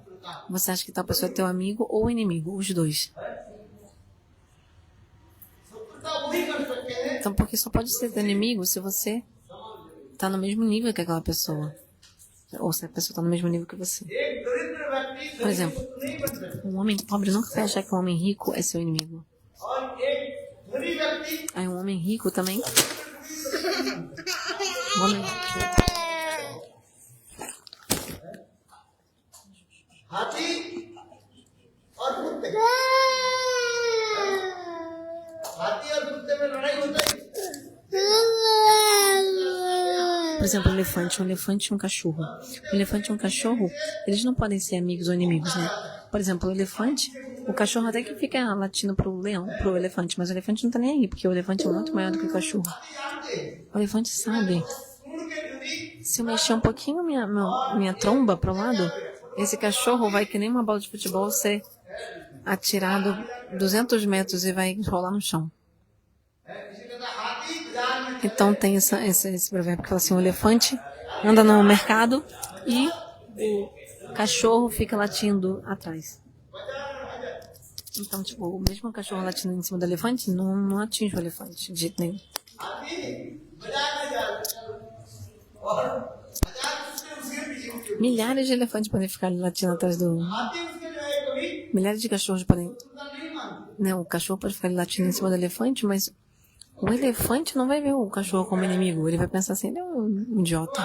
você acha que tal pessoa é teu amigo ou inimigo, os dois. Então, porque só pode ser teu inimigo se você está no mesmo nível que aquela pessoa. Ou se a pessoa está no mesmo nível que você. Por exemplo, um homem pobre nunca vai achar que um homem rico é seu inimigo. Aí um homem rico também. Um homem rico. Por exemplo, um elefante e um cachorro. Um elefante e um cachorro, eles não podem ser amigos ou inimigos, né? Por exemplo, o elefante, o cachorro até que fica latindo pro elefante, mas o elefante não tá nem aí, porque o elefante é muito maior do que o cachorro. O elefante sabe. Se eu mexer um pouquinho minha tromba pro lado, esse cachorro vai que nem uma bola de futebol ser atirado 200 metros e vai rolar no chão. Então tem esse provérbio que fala assim, o elefante anda no mercado e o cachorro fica latindo atrás. Então, tipo, o mesmo cachorro latindo em cima do elefante não atinge o elefante de jeito nenhum. Milhares de elefantes podem ficar latindo atrás do... Milhares de cachorros podem... Né, o cachorro pode ficar latindo em cima do elefante, mas o elefante não vai ver o cachorro como inimigo. Ele vai pensar assim, ele é um idiota.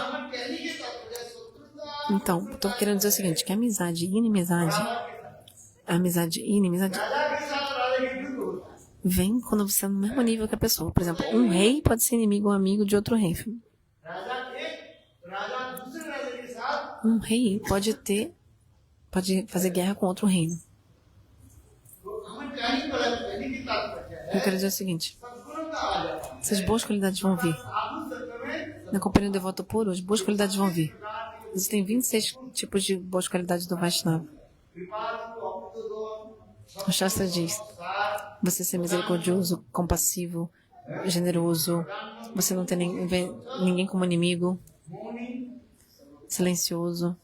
Então, estou querendo dizer o seguinte, que amizade e inimizade vem quando você está no mesmo nível que a pessoa. Por exemplo, um rei pode ser inimigo ou amigo de outro rei. Um rei pode fazer guerra com outro reino. Eu quero dizer o seguinte, essas boas qualidades vão vir. Na companhia do devoto puro, as boas qualidades vão vir. Existem 26 tipos de boas qualidades do Vaishnava. O Shastra diz, você ser misericordioso, compassivo, generoso, você não ter ninguém como inimigo, silencioso,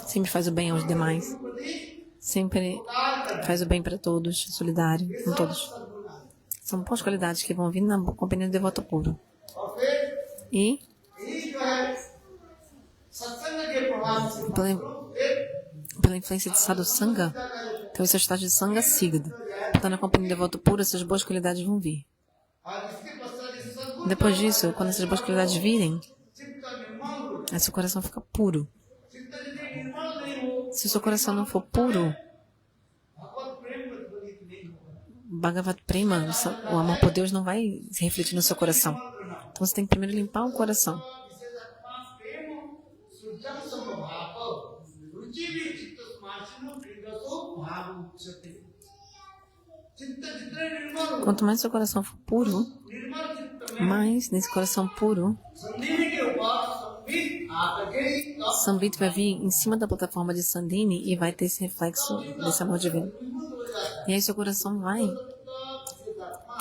sempre faz o bem aos demais, sempre faz o bem para todos, solidário com todos. São boas qualidades que vão vir na companhia do devoto puro. E pela influência de Sadhu Sangha, então esse é o estágio de Sangha Sigda. Então, na companhia do devoto puro, essas boas qualidades vão vir. Depois disso, quando essas boas qualidades virem, aí seu coração fica puro. Se o seu coração não for puro, Bhagavad Prema, o amor por Deus não vai se refletir no seu coração. Então você tem que primeiro limpar o coração. Quanto mais seu coração for puro, mais nesse coração puro, Sambit vai vir em cima da plataforma de Sandini e vai ter esse reflexo desse amor divino. E aí seu coração vai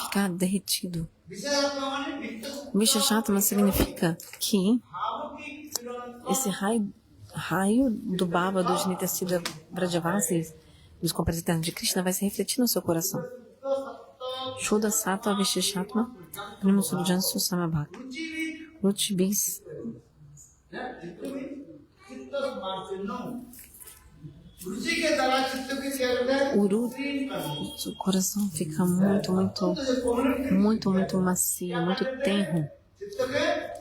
ficar derretido. Vishashatma significa que esse raio do Baba dos Nityasiddha Vrajavasis, dos companheiros eternos de Krishna, vai se refletir no seu coração. Shuddha Sattva Vishashatma Prima Surjansu Samabhak Ruchi Bis. O coração fica muito macio, muito tenro.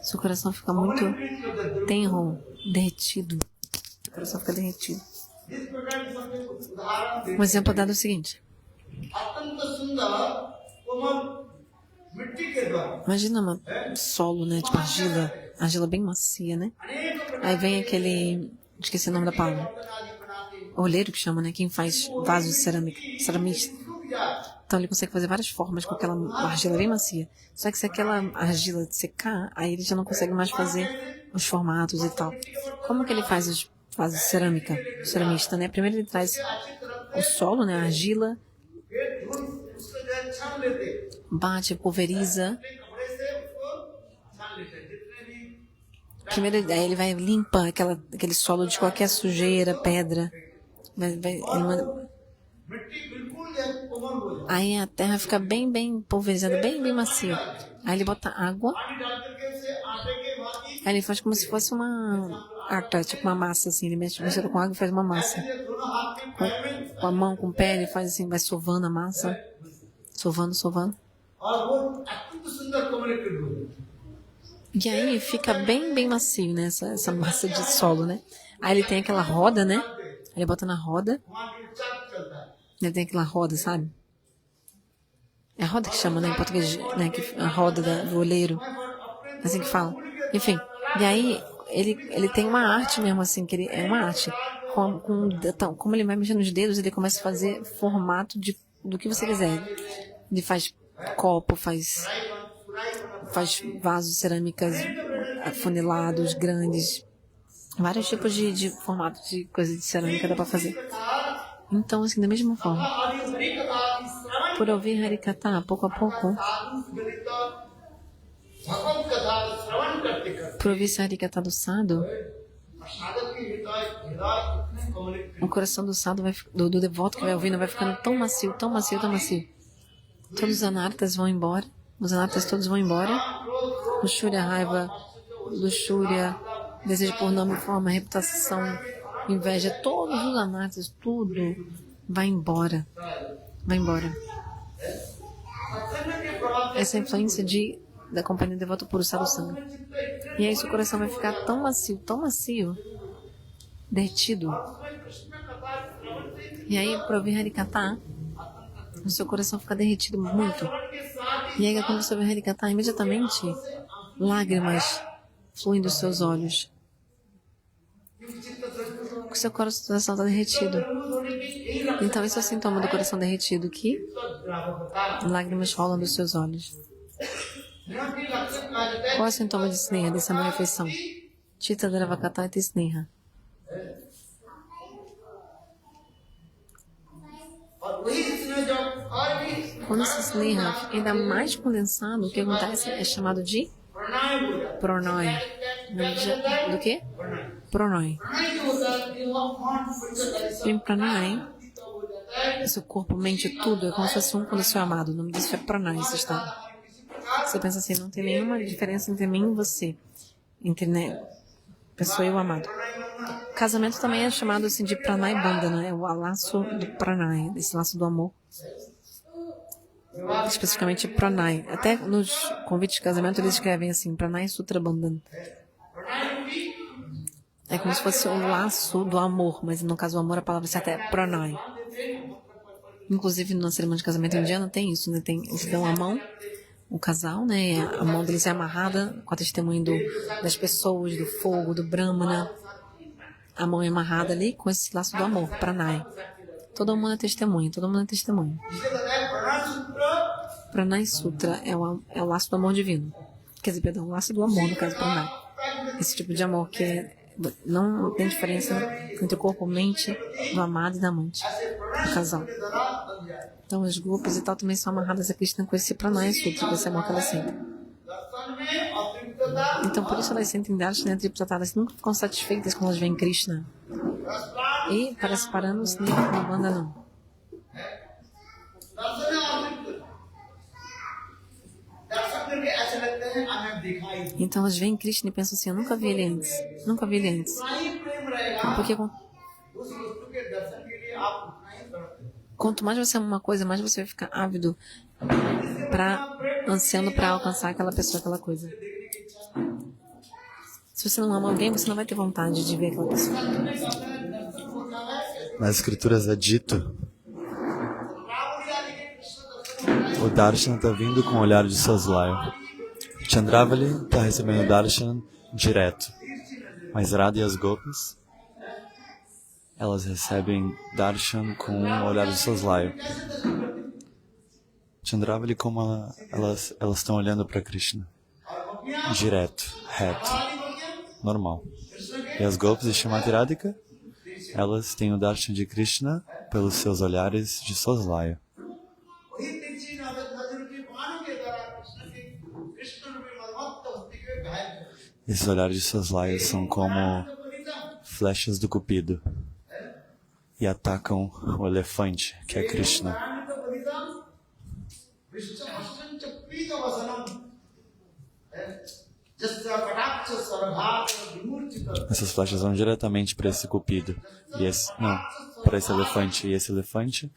Seu coração fica muito tenro, derretido. O coração fica derretido. Um exemplo dado é o seguinte. Imagina um solo, né, tipo argila bem macia, né? Aí vem aquele, esqueci o nome da palavra, olheiro que chama, né? Quem faz vasos de cerâmica, ceramista. Então ele consegue fazer várias formas com aquela argila bem macia. Só que se aquela argila secar, aí ele já não consegue mais fazer os formatos e tal. Como que ele faz os vasos de cerâmica? O ceramista, né? Primeiro ele traz o solo, né? A argila, bate, pulveriza. Primeiro aí ele vai limpar aquele solo de qualquer sujeira, pedra. Aí a terra fica bem pulverizada, bem macia. Aí ele bota água. Aí ele faz como se fosse uma ata, tipo uma massa assim. Ele mistura com água e faz uma massa. Com a mão, com o pé, ele faz assim, vai sovando a massa. Sovando. E aí fica bem macio, né? Essa massa de solo, né? Aí ele tem aquela roda, né? Ele bota na roda. Ele tem aquela roda, sabe? É a roda que chama, né? Em português, né? A roda do olheiro. Assim que fala. Enfim. E aí ele tem uma arte mesmo, assim, que é uma arte. Como ele vai mexendo nos dedos, ele começa a fazer formato do que você quiser. Ele faz copo, faz vasos cerâmicas afunilados, grandes. Vários tipos de formato de coisa de cerâmica dá para fazer. Então, assim, da mesma forma, por ouvir Harikata, pouco a pouco, por ouvir esse Harikata do Sadhu, o coração do Sadhu, do devoto que vai ouvindo, vai ficando tão macio. Todos os anartas vão embora, os anartas todos vão embora, luxúria, raiva, desejo por nome, forma, reputação, inveja, todos os anartas, tudo vai embora. Essa influência da companhia do devoto puro Sadhu Sangha. E aí seu coração vai ficar tão macio, derretido. E aí, para ouvir Harikata, o seu coração fica derretido muito. E aí, quando você ouvir Harikata, imediatamente, lágrimas fluem dos seus olhos. O seu coração está derretido. Então, esse é o sintoma do coração derretido, que lágrimas rolam dos seus olhos. Qual é o sintoma de Sneha, dessa malefeição? Chitta Dravakata et Sneha. Quando esse Sneha fica ainda mais condensado, o que acontece é chamado de Pranay. Do que? Pranay. Em Pranay, O seu corpo, mente, tudo é como se fosse um com o seu amado. O nome disso é pranay, esse estado. Você pensa assim, não tem nenhuma diferença entre mim e você, entre, né, pessoa e o amado. Casamento também é chamado assim de pranay bandhana, é o laço do pranay, esse laço do amor. Especificamente pranay. Até nos convites de casamento eles escrevem assim, pranay sutra bandhana. É como se fosse um laço do amor, mas no caso do amor a palavra certa é pranay. Inclusive na cerimônia de casamento indiana tem isso, né? Eles dão a mão, o casal, né? A mão deles é amarrada com a testemunha das pessoas, do fogo, do brahmana. A mão é amarrada ali com esse laço do amor, pranay. Todo mundo é testemunha, todo mundo é testemunha. Pranay Sutra é o laço do amor divino. Quer dizer, perdão, o laço do amor, no caso, pranay. Esse tipo de amor que não tem diferença entre o corpo, mente, do amado e da amante, do casal. Então, os grupos e tal também são amarradas a Krishna com esse pranay sutra, com esse amor que elas sentem. Então, por isso elas sentem darshana triptata, elas nunca ficam satisfeitas quando elas veem Krishna. E parece parando-se na banda não. Então elas veem Krishna e pensam assim, eu nunca vi ele antes. Nunca vi ele antes. Porque quanto mais você ama uma coisa, mais você vai ficar ávido, ansiando para alcançar aquela pessoa, aquela coisa. Se você não ama alguém, você não vai ter vontade de ver aquela pessoa. Nas escrituras é dito, o Darshana está vindo com o olhar de Soslayo. Chandravali está recebendo o Darshan direto, mas Radha e as Gopis, elas recebem Darshan com o olhar de Soslayo. Chandravali, como elas estão olhando para Krishna, direto, reto, normal. E as Gopis e Shrimati Radhika, elas têm o Darshan de Krishna pelos seus olhares de Soslayo. Esses olhares de Soslayo são como flechas do Cupido e atacam o elefante, que é Krishna. Essas flechas vão diretamente para esse Cupido, para esse elefante, e esse elefante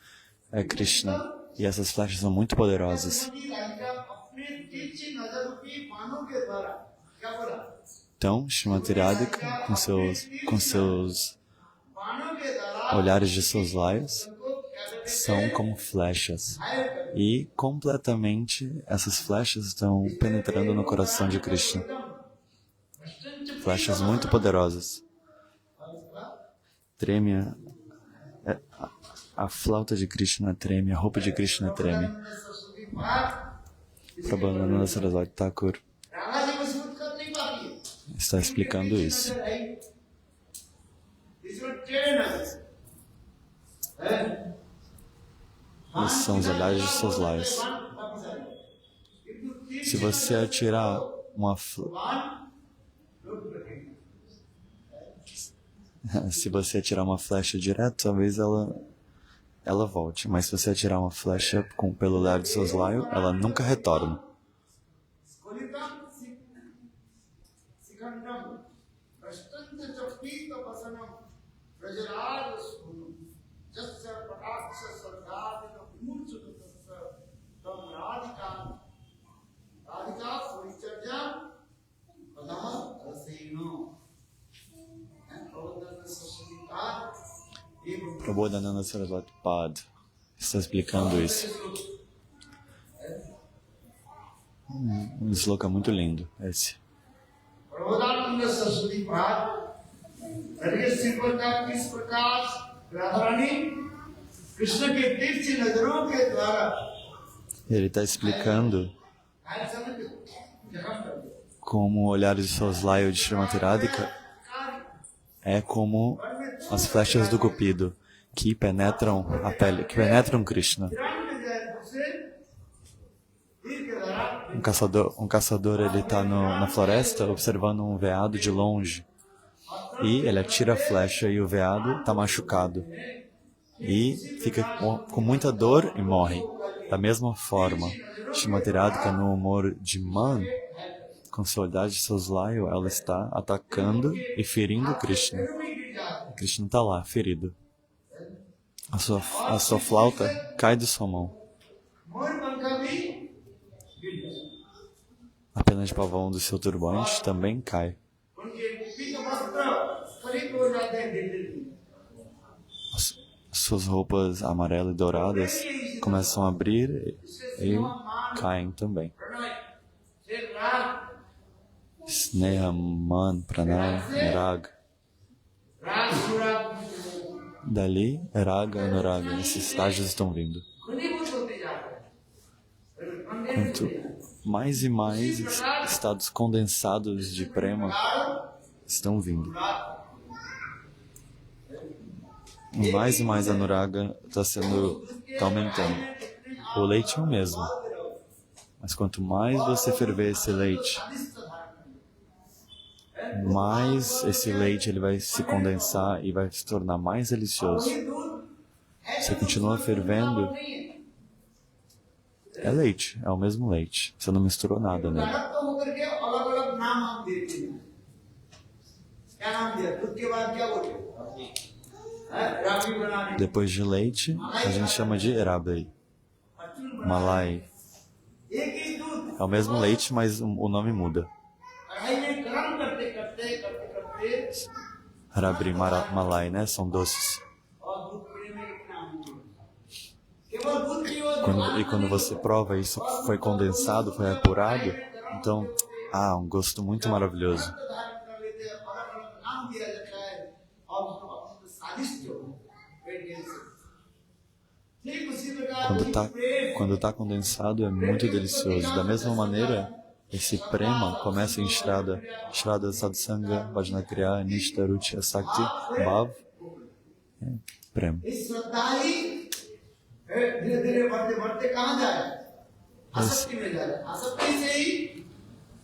é Krishna. E essas flechas são muito poderosas. Então, Shrimati Radhika, com seus olhares de Soslayas, são como flechas. E completamente essas flechas estão penetrando no coração de Krishna. Flechas muito poderosas. Treme, a flauta de Krishna treme, a roupa de Krishna treme. Prabhupada Saraswati Thakur está explicando isso. Esses são os olhares de Soslayas. Se você atirar uma flecha direto, talvez ela volte. Mas se você atirar uma flecha pelo olhar de Soslayo, ela nunca retorna. Prabodhananda Saraswati Pad está explicando isso. Um sloka muito lindo esse. Prabodhananda Saraswati Pad, ele está explicando como o olhar de Soslayo de Shrimati Radhika é como as flechas do Cupido que penetram a pele, que penetram Krishna. Um caçador ele está na floresta observando um veado de longe e ele atira a flecha e o veado está machucado. e fica com muita dor e morre. Da mesma forma, Srimati Radhika, no humor de Man, com seu olhar de soslaio, ela está atacando e ferindo Krishna. Krishna está lá, ferido. A sua flauta cai de sua mão. A pena de pavão do seu turbante também cai. Suas roupas amarelas e douradas começam a abrir e caem também. Sneha, Man, Pranay, Rag. Dali, Raga e Anuraga. Esses estágios estão vindo. Quanto mais e mais estados condensados de prema estão vindo. Mais e mais Anuraga está aumentando. O leite é o mesmo. Mas quanto mais você ferver esse leite, mais esse leite ele vai se condensar e vai se tornar mais delicioso. Você continua fervendo, é leite, é o mesmo leite. Você não misturou nada nele. Depois de leite, a gente chama de Rabri, Malai. É o mesmo leite, mas o nome muda. Rabri, Malai, né? São doces. Quando você prova, isso foi condensado, foi apurado, então, um gosto muito maravilhoso. Quando tá condensado, é muito delicioso. Da mesma maneira, esse prema começa em Shraddha Satsanga, Bhajanakriya, Nishta, Ruchi, Sakti, Bhav, prema.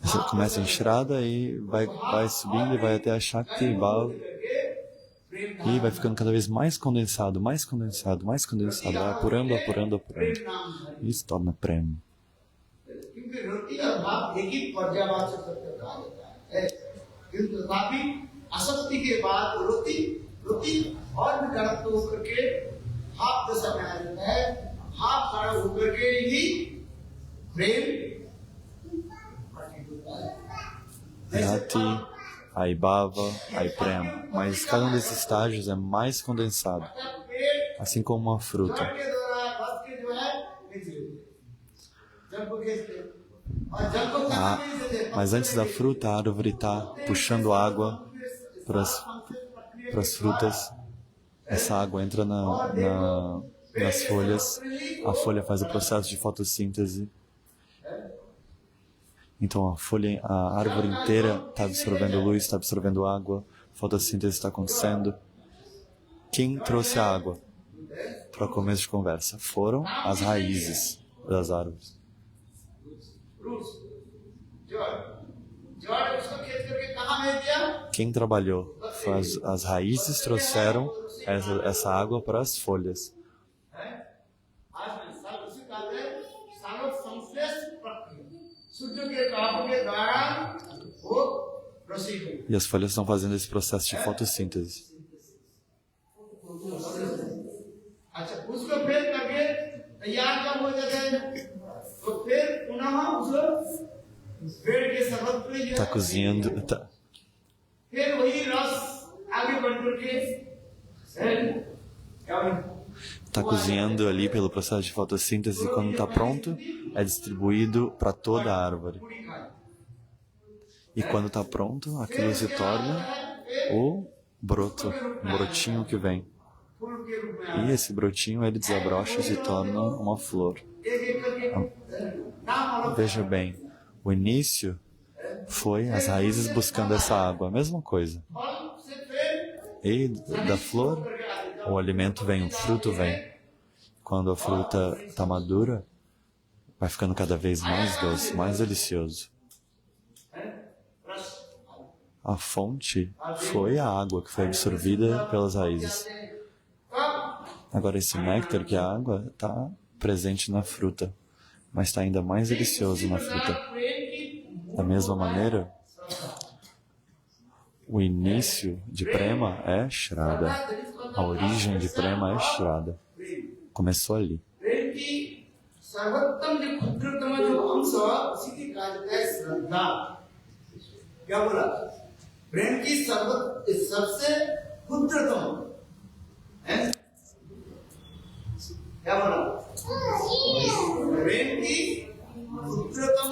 Você começa em Shraddha e vai subindo e vai até a Shakti, Bhav, e vai ficando cada vez mais condensado, vai apurando. E se torna prema. Rati, aí Bhava, aí Prema. Mas cada um desses estágios é mais condensado, assim como uma fruta. Mas antes da fruta, a árvore está puxando água para as frutas. Essa água entra nas folhas. A folha faz o processo de fotossíntese. Então a árvore inteira está absorvendo luz, está absorvendo água. A fotossíntese está acontecendo. Quem trouxe a água para começo de conversa? Foram as raízes das árvores. Quem trabalhou? As raízes trouxeram essa água para as folhas. E as folhas estão fazendo esse processo de fotossíntese. Está cozinhando. Está cozinhando ali pelo processo de fotossíntese e quando está pronto, é distribuído para toda a árvore. E quando está pronto, aquilo se torna o broto, um brotinho que vem. E esse brotinho, ele desabrocha e se torna uma flor. Veja bem, o início foi as raízes buscando essa água, a mesma coisa. E da flor, o alimento vem, o fruto vem. Quando a fruta está madura, vai ficando cada vez mais doce, mais delicioso. A fonte foi a água que foi absorvida pelas raízes. Agora esse néctar, que é a água, está presente na fruta, mas está ainda mais delicioso na fruta. Da mesma maneira, o início de prema é Shraddha. A origem de prema é Shraddha. Começou ali. सर्वोत्तम जो क्षुद्रतम जो अंश उसी की कहा जाता है श्रद्धा। क्या बोला? प्रेम की सबसे क्षुद्रतम है, क्या बोला? प्रेम की क्षुद्रतम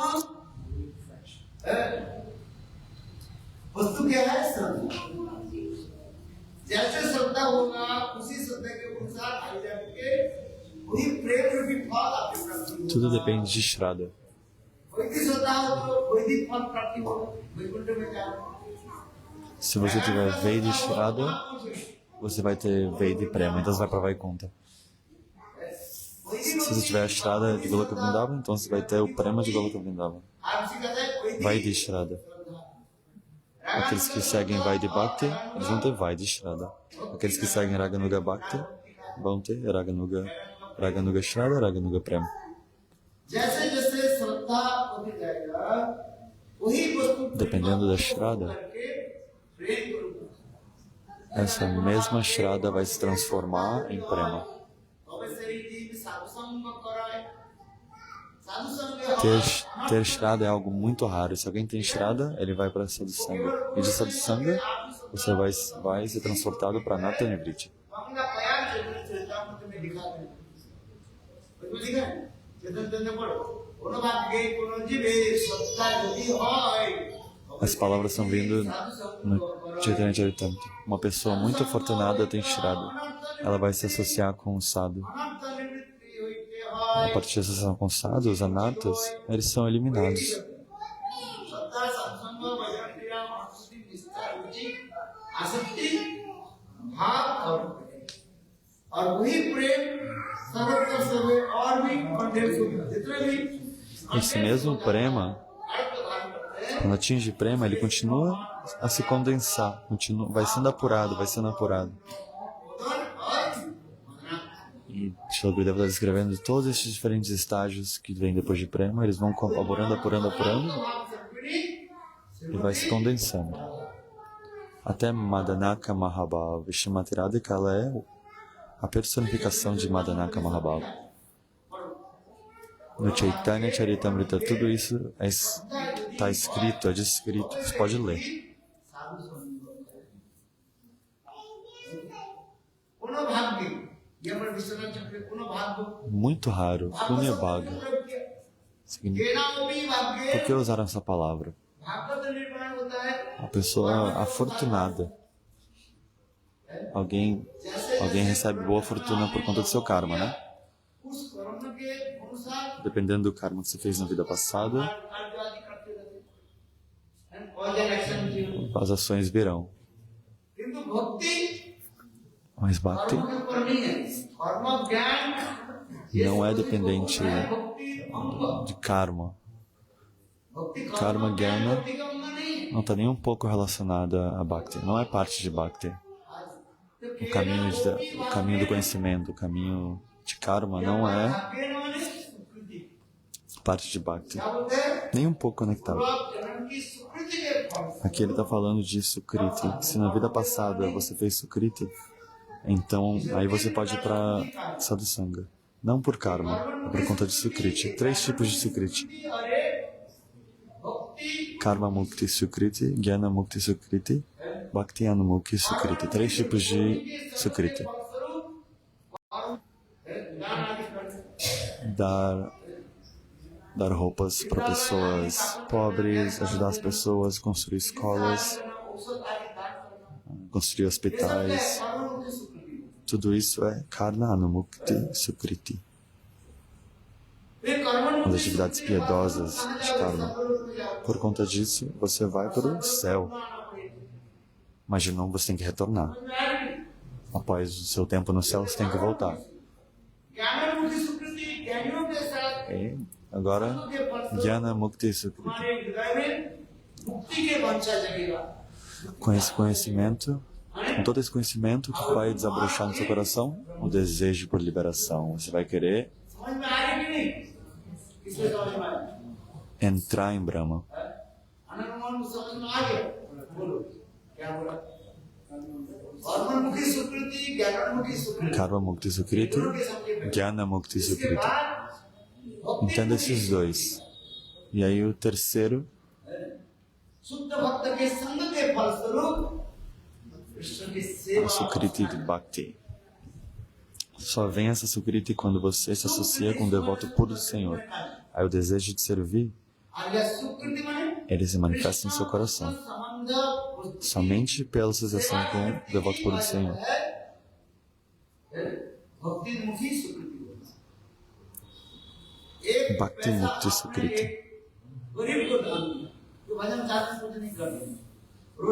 वस्तु क्या है? श्रद्धा। जैसे श्रद्धा होगा उसी श्रद्धा के अनुसार आज्ञा के वही प्रेम रूपी फल आपको प्राप्त होगा। Tudo depende de Shraddha. वैदिक श्रद्धा हो तो वैदिक फल प्राप्ति हो, वैकुंठ में जाओ। Se você tiver Vaidhi Shraddha, você vai ter Vaidhi Prema, então você vai para Vaikuntha. Se você tiver a Shraddha de Goloka Vrindavan, então você vai ter o Prema de Goloka Vrindavan. Vaidhi Shraddha. Aqueles que seguem Vaidhi Bhakti, eles vão ter Vaidhi Shraddha. Aqueles que seguem Raganuga Bhakti vão ter Raganuga Shraddha, Raganuga Prema. Dependendo da Shraddha, essa mesma Shraddha vai se transformar em Prema. Ter Shraddha é algo muito raro. Se alguém tem Shraddha, ele vai para Sadhusanga. E de Sadhusanga, você vai ser transportado para Narta Nivritti. As palavras estão vindo no Chaitanya Charitamrita. Uma pessoa muito afortunada tem Shraddha. Ela vai se associar com o sadhu. A partir da associação com o sadhu, os anartas, eles são eliminados. Esse mesmo prema, quando atinge prema, ele continua a se condensar, vai sendo apurado. E Srila Gurudeva está descrevendo todos esses diferentes estágios que vêm depois de prema, eles vão apurando, e vai se condensando. Até Madanaka Mahabhava, Srimati Radhika, ela é a personificação de Madanaka Mahabhava. No Chaitanya Charitamrita, tudo isso está escrito, é descrito, você pode ler. Muito raro, Punya Bhaga. Por que usaram essa palavra? A pessoa afortunada. Alguém recebe boa fortuna por conta do seu karma, né? Dependendo do karma que você fez na vida passada, as ações virão. Mas Bhakti não é dependente de karma. Karma Gyana não está nem um pouco relacionada a Bhakti. Não é parte de Bhakti. O caminho do conhecimento, o caminho de karma não é parte de Bhakti. Nem um pouco conectado. Aqui ele está falando de Sukriti. Se na vida passada você fez Sukriti, então aí você pode ir para Sadhusanga. Não por karma, é por conta de Sukriti. 3 tipos de Sukriti. Karma Mukti Sukriti, Jnana Mukti Sukriti, Bhakti Anumukti Sukriti. 3 tipos de Sukriti. Dar roupas para pessoas pobres, ajudar as pessoas, construir escolas, construir hospitais. Tudo isso é Karma Anumukti Sukriti. As atividades piedosas de karma. Por conta disso, você vai para o céu. Mas de novo você tem que retornar. Após o seu tempo no céu, você tem que voltar. E agora, Jnana Mukti Sukriti. Com esse conhecimento, Com todo esse conhecimento, o que vai desabrochar no seu coração? O desejo por liberação. Você vai querer समझ में आ रही कि नहीं? किसको समझ में आया? entrar em Brahma. अनुमान को समझ में आ गया? बोलो क्या बोला? कर्ममुखी सुकृति, ज्ञानमुखी सुकृति। Karma Mukti Sukriti, Jnana Mukti Sukriti. Entenda esses dois. E aí o terceiro, शुद्ध भक्त के संग के फलस्वरूप कृष्ण की a सेवा Sukriti de Bhakti. Só vem essa Sukriti quando você se associa com o devoto puro do Senhor. Aí o desejo de servir, आर्य सुकृति माने ele se manifesta no seu coração. संबंध Somente pela associação com o devoto puro do Senhor. भक्ति मुखी सुकृति होता है। एक Bhakti Mukti Sukriti. गरीब को दान दिया, जो भजन साधन कुछ नहीं कर रहे हैं।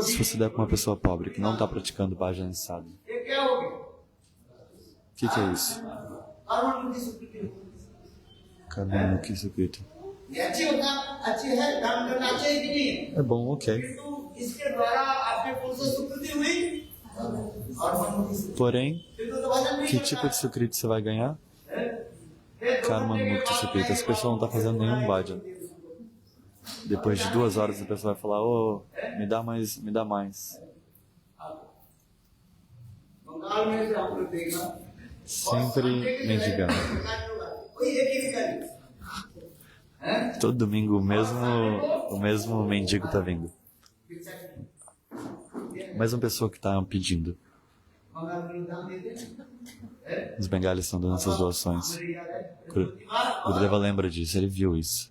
Se você der para uma pessoa pobre que não está praticando bhajan sadhana, ये क्या हो गया? o que é isso? कर्म मुखी सुकृति होता Karma Mukti Sukriti. है। ये अच्छी होता अच्छी है, दान करना चाहिए कि नहीं? É bom, ok. किंतु इसके द्वारा आपके कौन सी सुकृति हुई? कर्म मुखी सुकृति। Porém, किंतु तो भजन नहीं que करता tipo de Sukriti você vai ganhar? है। Karma Mukti Sukriti. Essa pessoa não está fazendo nenhum bhajan. Depois de 2 horas a pessoa vai falar, oh, me dá mais, me dá mais. Bengal में से आपने देखा Sempre mendigando. कोई एक ही निकाली हैं? Todo domingo o mesmo mendigo está vindo. Mais uma pessoa que está pedindo. Bengal में दान देते हैं। Os bengalis estão dando essas doações. Gurudeva lembra disso, ele viu isso.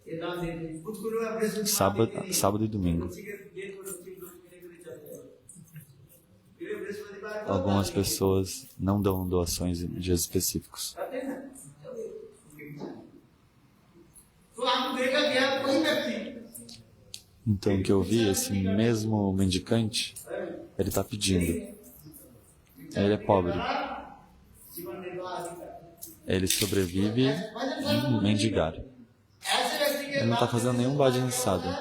ये दान देते हैं। कुछ गुरु अपने से Sábado e domingo. Algumas pessoas não dão doações em dias específicos. तो आपको देखा गया कोई व्यक्ति Então, o que eu vi, esse mesmo mendicante, ele está pedindo. Ele é pobre. जीवन निर्वाह करता है। Ele sobrevive em mendigar. ऐसे व्यक्ति के Ele não está fazendo nenhum bhajan sadhana.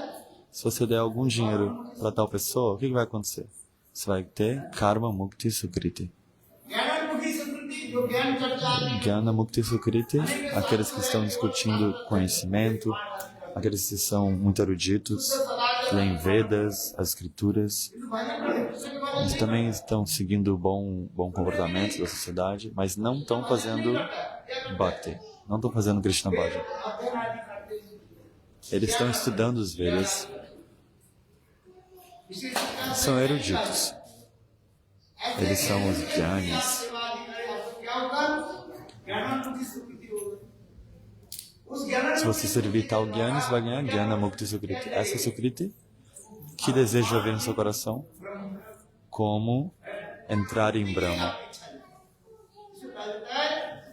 Se você der algum dinheiro para tal pessoa, o que vai acontecer? Você vai ter Karma Mukti Sukriti. ज्ञानमुखी सुकृति जो ज्ञान चर्चा में Jnana Mukti Sukriti, aqueles que estão discutindo conhecimento, aqueles que são muito eruditos, que leem Vedas, as escrituras. भजन करते कृष्ण के बारे Eles também estão seguindo o bom comportamento da sociedade, mas não estão fazendo Bhakti, não estão fazendo Krishna Bhajan. अध्ययन आदि करते हैं। Eles estão estudando os Vedas, इसी प्रकार são eruditos. Eles são os Jnanis. सेवा आदि करे आपको क्या होगा? ज्ञानमुखी सुकृति होगा। उस ज्ञान Se você servir tal Jnani, você vai ganhar Jnana Mukti Sukriti. Essa Sukriti, que deseja haver no seu coração? Como entrar em Brahma,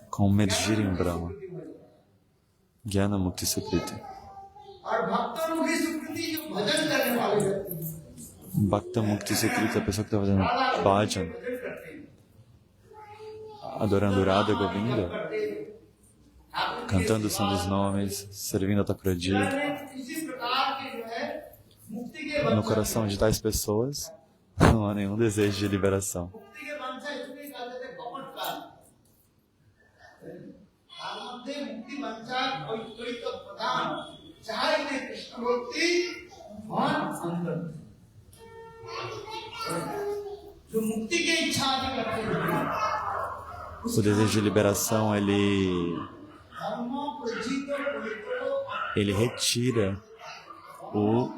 como emergir em Brahma. Jnana Mukti Sukriti. और भक्तमुखी सुकृति जो भजन करने वाले व्यक्ति हैं, Bhakta Mukti Sukriti, a pessoa que está fazendo bhajan, भजन करते हैं, adorando Radha Govinda, करते हैं। cantando o som dos nomes, servindo a Thakuradi. इसी प्रकार के जो है मुक्ति के No coração de tais pessoas, não há nenhum desejo de liberação. मुक्ति के वंशा इसलिए कहते थे कपट काल। तार मध्य मुक्ति वंशा कोई कोई तो प्रधान चाहे ने कृष्ण भक्ति मन अंदर जो मुक्ति की इच्छा भी करते हैं O desejo de liberação, धर्म Prajit ele retira o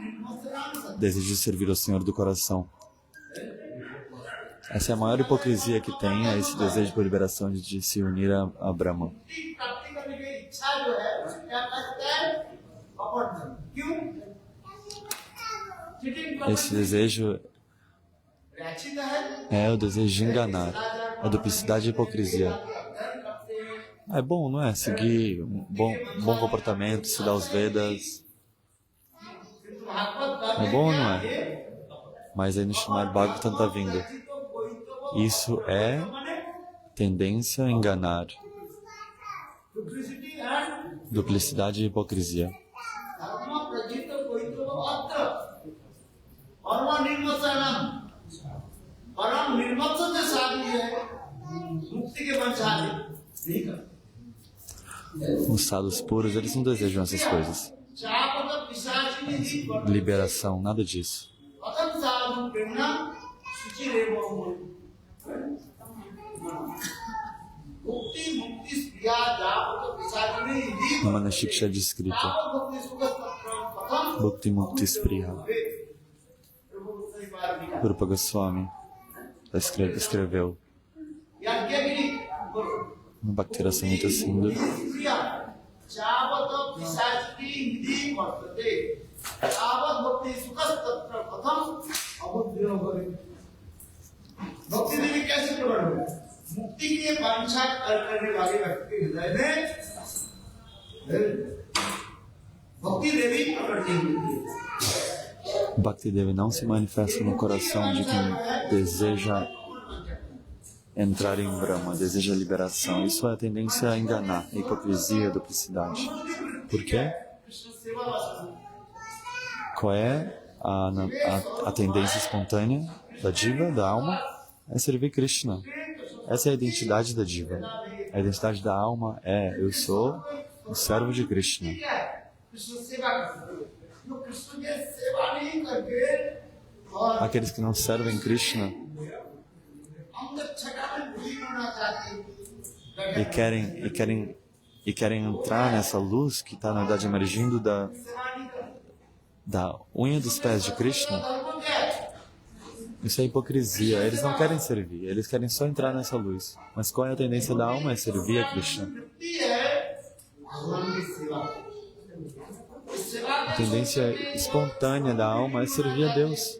desejo de servir ao Senhor do coração. Essa é a maior hipocrisia que tem, é esse desejo por liberação de se unir a Brahma. मुक्ति प्राप्ति करने की इच्छा जो है उसे क्या कहते हैं? कपट धर्म। क्यों? चीटिंग Esse desejo रचित है é o desejo de enganar, a duplicidade e a hipocrisia. É bom, não é? Seguir um bom comportamento, estudar os Vedas. É bom ou não é? Mas aí no Srimad Bhagavatam está vindo. Isso é tendência a enganar, duplicidade e hipocrisia. धर्म प्रजित कोई तो अत्र परमान नहीं करते। Os estados puros, eles não desejam essas coisas. चापत पिशाचिनी जीव वर्तते। Liberação, nada disso. अतः साधु प्रेमणा शुचिरेव मुक्ति मुक्ति स्त्रिया जापत पिशाचिनी जीव No Manashiksha é descrito. भक्ति सुख प्रथम Bhakti Mukti Spriya. Rupa Goswami escreveu यज्ञगिरी no Bhakti Rasamrita Sindhu. स्त्रिया जापत पिशाचिनी जीव वर्तते तावत भक्ति सुख प्रथम अबुद्धि भवे। भक्ति देवी कैसे प्रकट हुई? मुक्ति की वांछा करने वाले व्यक्ति के हृदय में भक्ति देवी प्रकट नहीं होती। Bhakti Devi não se manifesta no coração de quem deseja entrar em Brahma, deseja liberação. Isso é a tendência a enganar, a hipocrisia, a duplicidade. Por quê? Qual é a tendência espontânea da diva, da alma? É servir Krishna. Essa é a identidade da diva. A identidade da alma é: eu sou o servo de Krishna. Aqueles que não servem Krishna e querem entrar nessa luz que está, na verdade, emergindo da unha dos pés de Krishna, isso é hipocrisia. Eles não querem servir, eles querem só entrar nessa luz. Mas qual é a tendência da alma? É servir a Krishna. A tendência espontânea da alma é servir a Deus.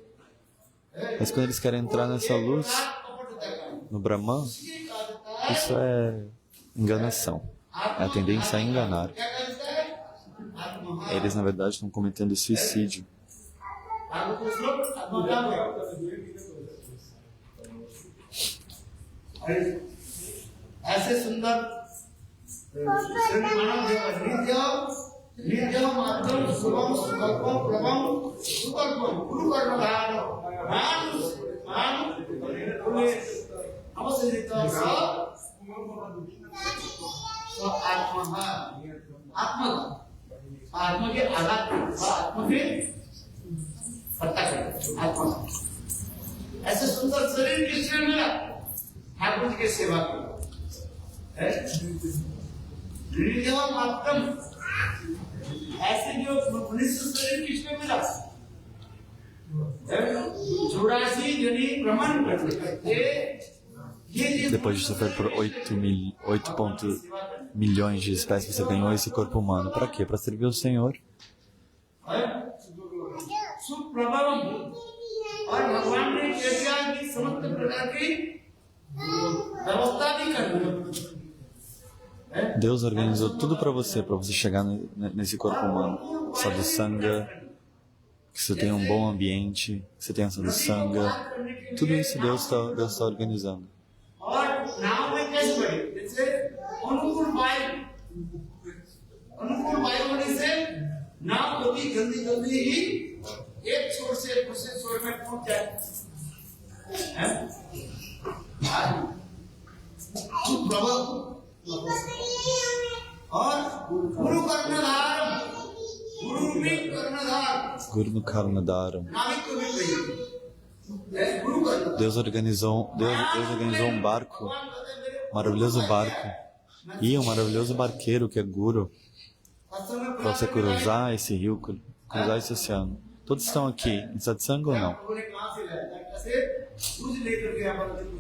Mas quando eles querem entrar nessa luz, no Brahman, isso é enganação. É a tendência a enganar. Eles, na verdade, estão cometendo suicídio. ऐसे सुंदर नित्यम माध्यम शुभम सुकल्पम प्रभम सुकल्पम गुरु कर्णधार मान अवसरित स आत्मा आत्मा आत्मा के आघात आत्मा के हत्या कर आत्मा ऐसे सुंदर शरीर किसने मिला? ठाकुर जी की सेवा की माध्यम ऐसे जो मनुष्य शरीर किसने मिला? चौरासी जनी भ्रमण करते। Depois de sofrer por 8 milhões de espécies, você ganhou esse corpo humano. Para quê? Para servir o Senhor. Deus organizou tudo para você chegar nesse corpo humano. Sadhusanga, que você tenha um bom ambiente, que você tenha sadhusanga. Tudo isso Deus está organizando. Guru Karnadaram. Deus organizou um barco, maravilhoso barco, e um maravilhoso barqueiro que é Guru, para você cruzar esse rio, cruzar esse oceano. Todos estão aqui, em satsanga ou não?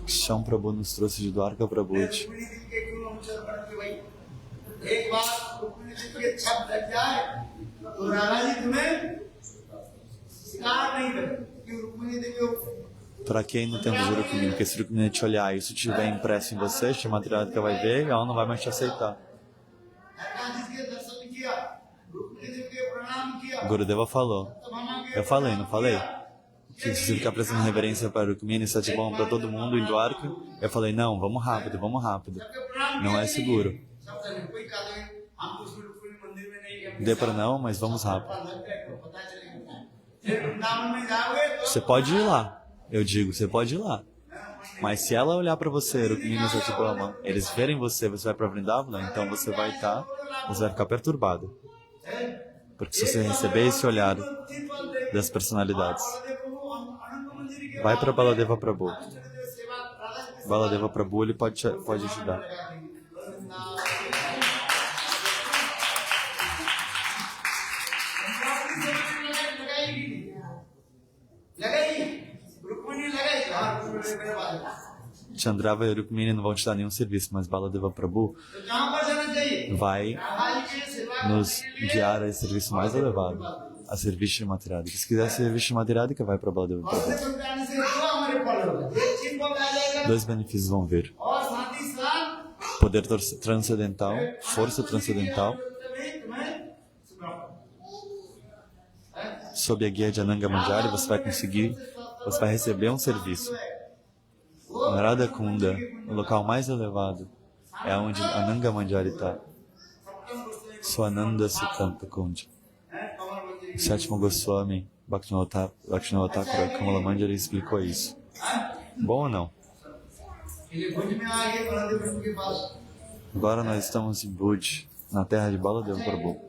Sham Prabhu nos trouxe de Dwarka Prabhuji. Para quem não tem o Guru Rukmini, porque se o Rukmini te olhar e isso estiver impresso em você, a Madhyadika vai ver e ela não vai mais te aceitar. O Gurudeva falou. Eu falei, não falei? Que se você ficar prestando reverência para o Rukmini, isso é bom para todo mundo em Dwarka. Eu falei, não, vamos rápido. Não é seguro. Dê para não, mas vamos rápido. Você pode ir lá. Eu digo, você pode ir lá. Mas se ela olhar para você, Rukmini e Satyabhama, eles verem você, você vai para Vrindavana, então você vai ficar perturbado. Porque se você receber esse olhar das personalidades, vai para Baladeva Prabhu. Baladeva Prabhu, ele pode ajudar. Chandrava e Rukmini não vão te dar nenhum serviço, mas Baladeva Prabhu vai nos guiar a esse serviço mais elevado, a serviço de Materádica. Se quiser serviço de Materádica, vai para Baladeva Prabhu. 2 benefícios vão vir. Poder transcendental, força transcendental, sob a guia de Ananga Manjari, você vai receber um serviço. Narada Kunda, o local mais elevado, é onde Ananga Manjari está. Swananda Siddhanta Kunda. O sétimo Goswami, Bhaktivinoda Thakura Kamala Manjari, explicou isso. Bom ou não? Agora nós estamos em Bhuj, na terra de Baladeva Prabhu.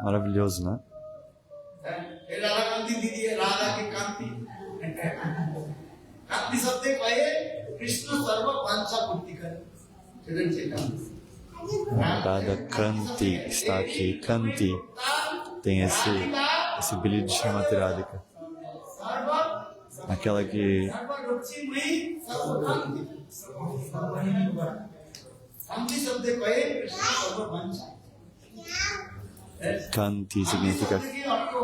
Maravilhoso, né? Radha Kanti está aqui. Kanti tem esse brilho de Srimati Radhika. Aquela que Kanti significa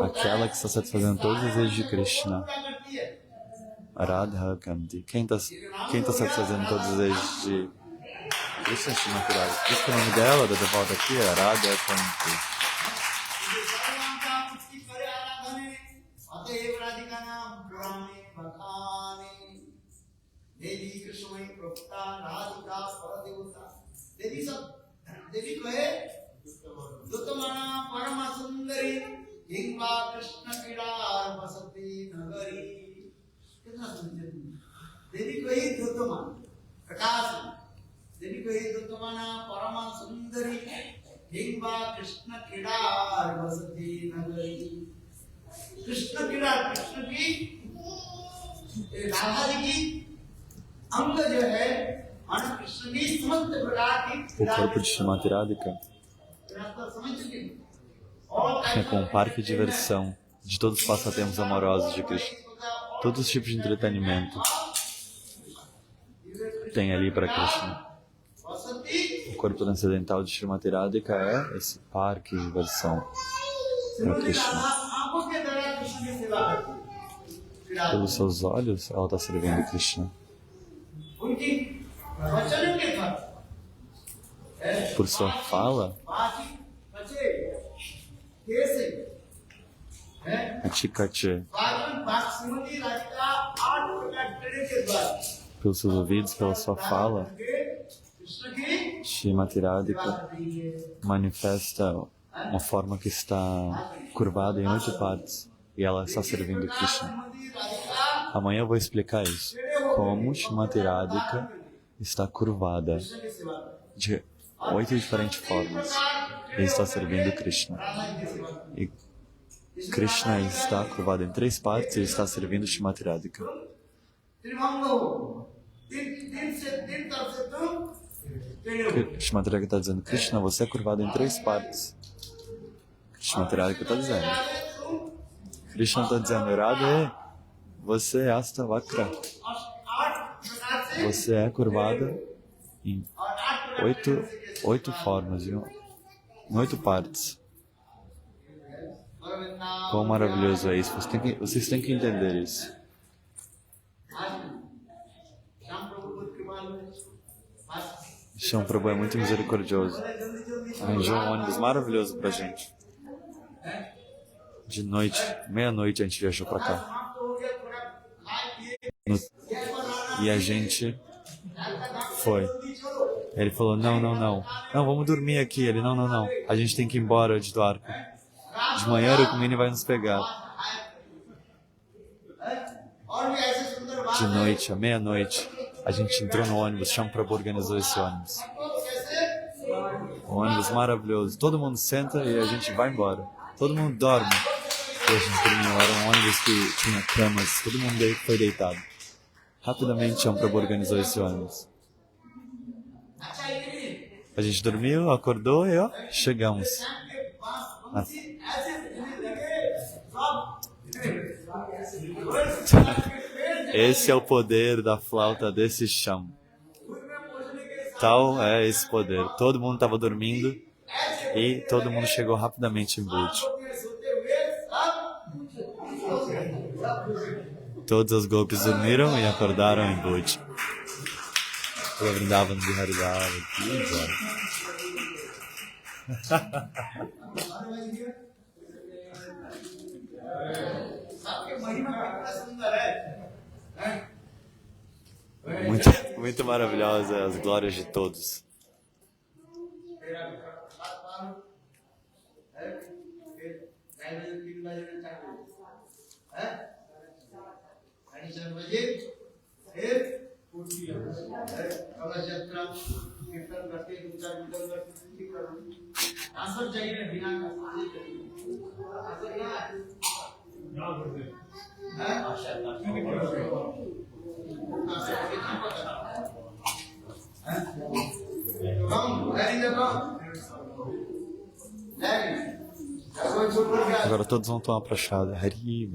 aquela que está satisfazendo todos os desejos de Krishna. Radha Kanti. Quem está satisfazendo todos os desejos de Krishna Srimati Radhika? Por isso que o nome dela, da devota aqui, é Radha Kanti. O corpo de Srimati Radhika é como um parque de diversão de todos os passatempos amorosos de Krishna. Todos os tipos de entretenimento tem ali para Krishna. O corpo transcendental de Srimati Radhika é esse parque de diversão para Krishna. Pelos seus olhos, ela está servindo Krishna. Por sua fala, Achikache. Pelos seus ouvidos, pela sua fala, Srimati Radhika manifesta uma forma que está curvada em 8 partes e ela está servindo Krishna. Amanhã eu vou explicar isso. Como Srimati Radhika está curvada de 8 diferentes formas e está servindo Krishna. E Krishna está curvado em 3 partes e está servindo Srimati Radhika. Srimati Radhika está dizendo, Krishna, você é curvado em 3 partes. Srimati Radhika está dizendo. Krishna está dizendo, Radha, você é Astavakra. Você é curvada em 8 formas, em 8 partes. Quão maravilhoso é isso. Vocês têm que entender isso. Shyam Prabhu é muito misericordioso. Arranjou um ônibus maravilhoso pra gente. De noite, meia-noite, a gente viajou pra cá. E a gente foi. Ele falou, não, vamos dormir aqui. Ele, não, a gente tem que ir embora de Dwarka. De manhã o Rukmini vai nos pegar. de noite, à meia-noite, a gente entrou no ônibus, Chama Prabhu organizou esse ônibus. Um ônibus maravilhoso. Todo mundo senta e a gente vai embora. Todo mundo dorme. E a gente dormiu. Era um ônibus que tinha camas. Todo mundo foi deitado. Rapidamente, Chama Prabhu organizou esse ônibus. A gente dormiu, acordou e ó, chegamos. Esse é o poder da flauta desse chão. Tal é esse poder. Todo mundo estava dormindo e todo mundo chegou rapidamente em Bhuj. Todos os golpes dormiram e acordaram em Bhuj. Eu brindava no Biharidava aqui agora. Muito maravilhosa as glórias de todos. Agora todos vão tomar prachada. Hari.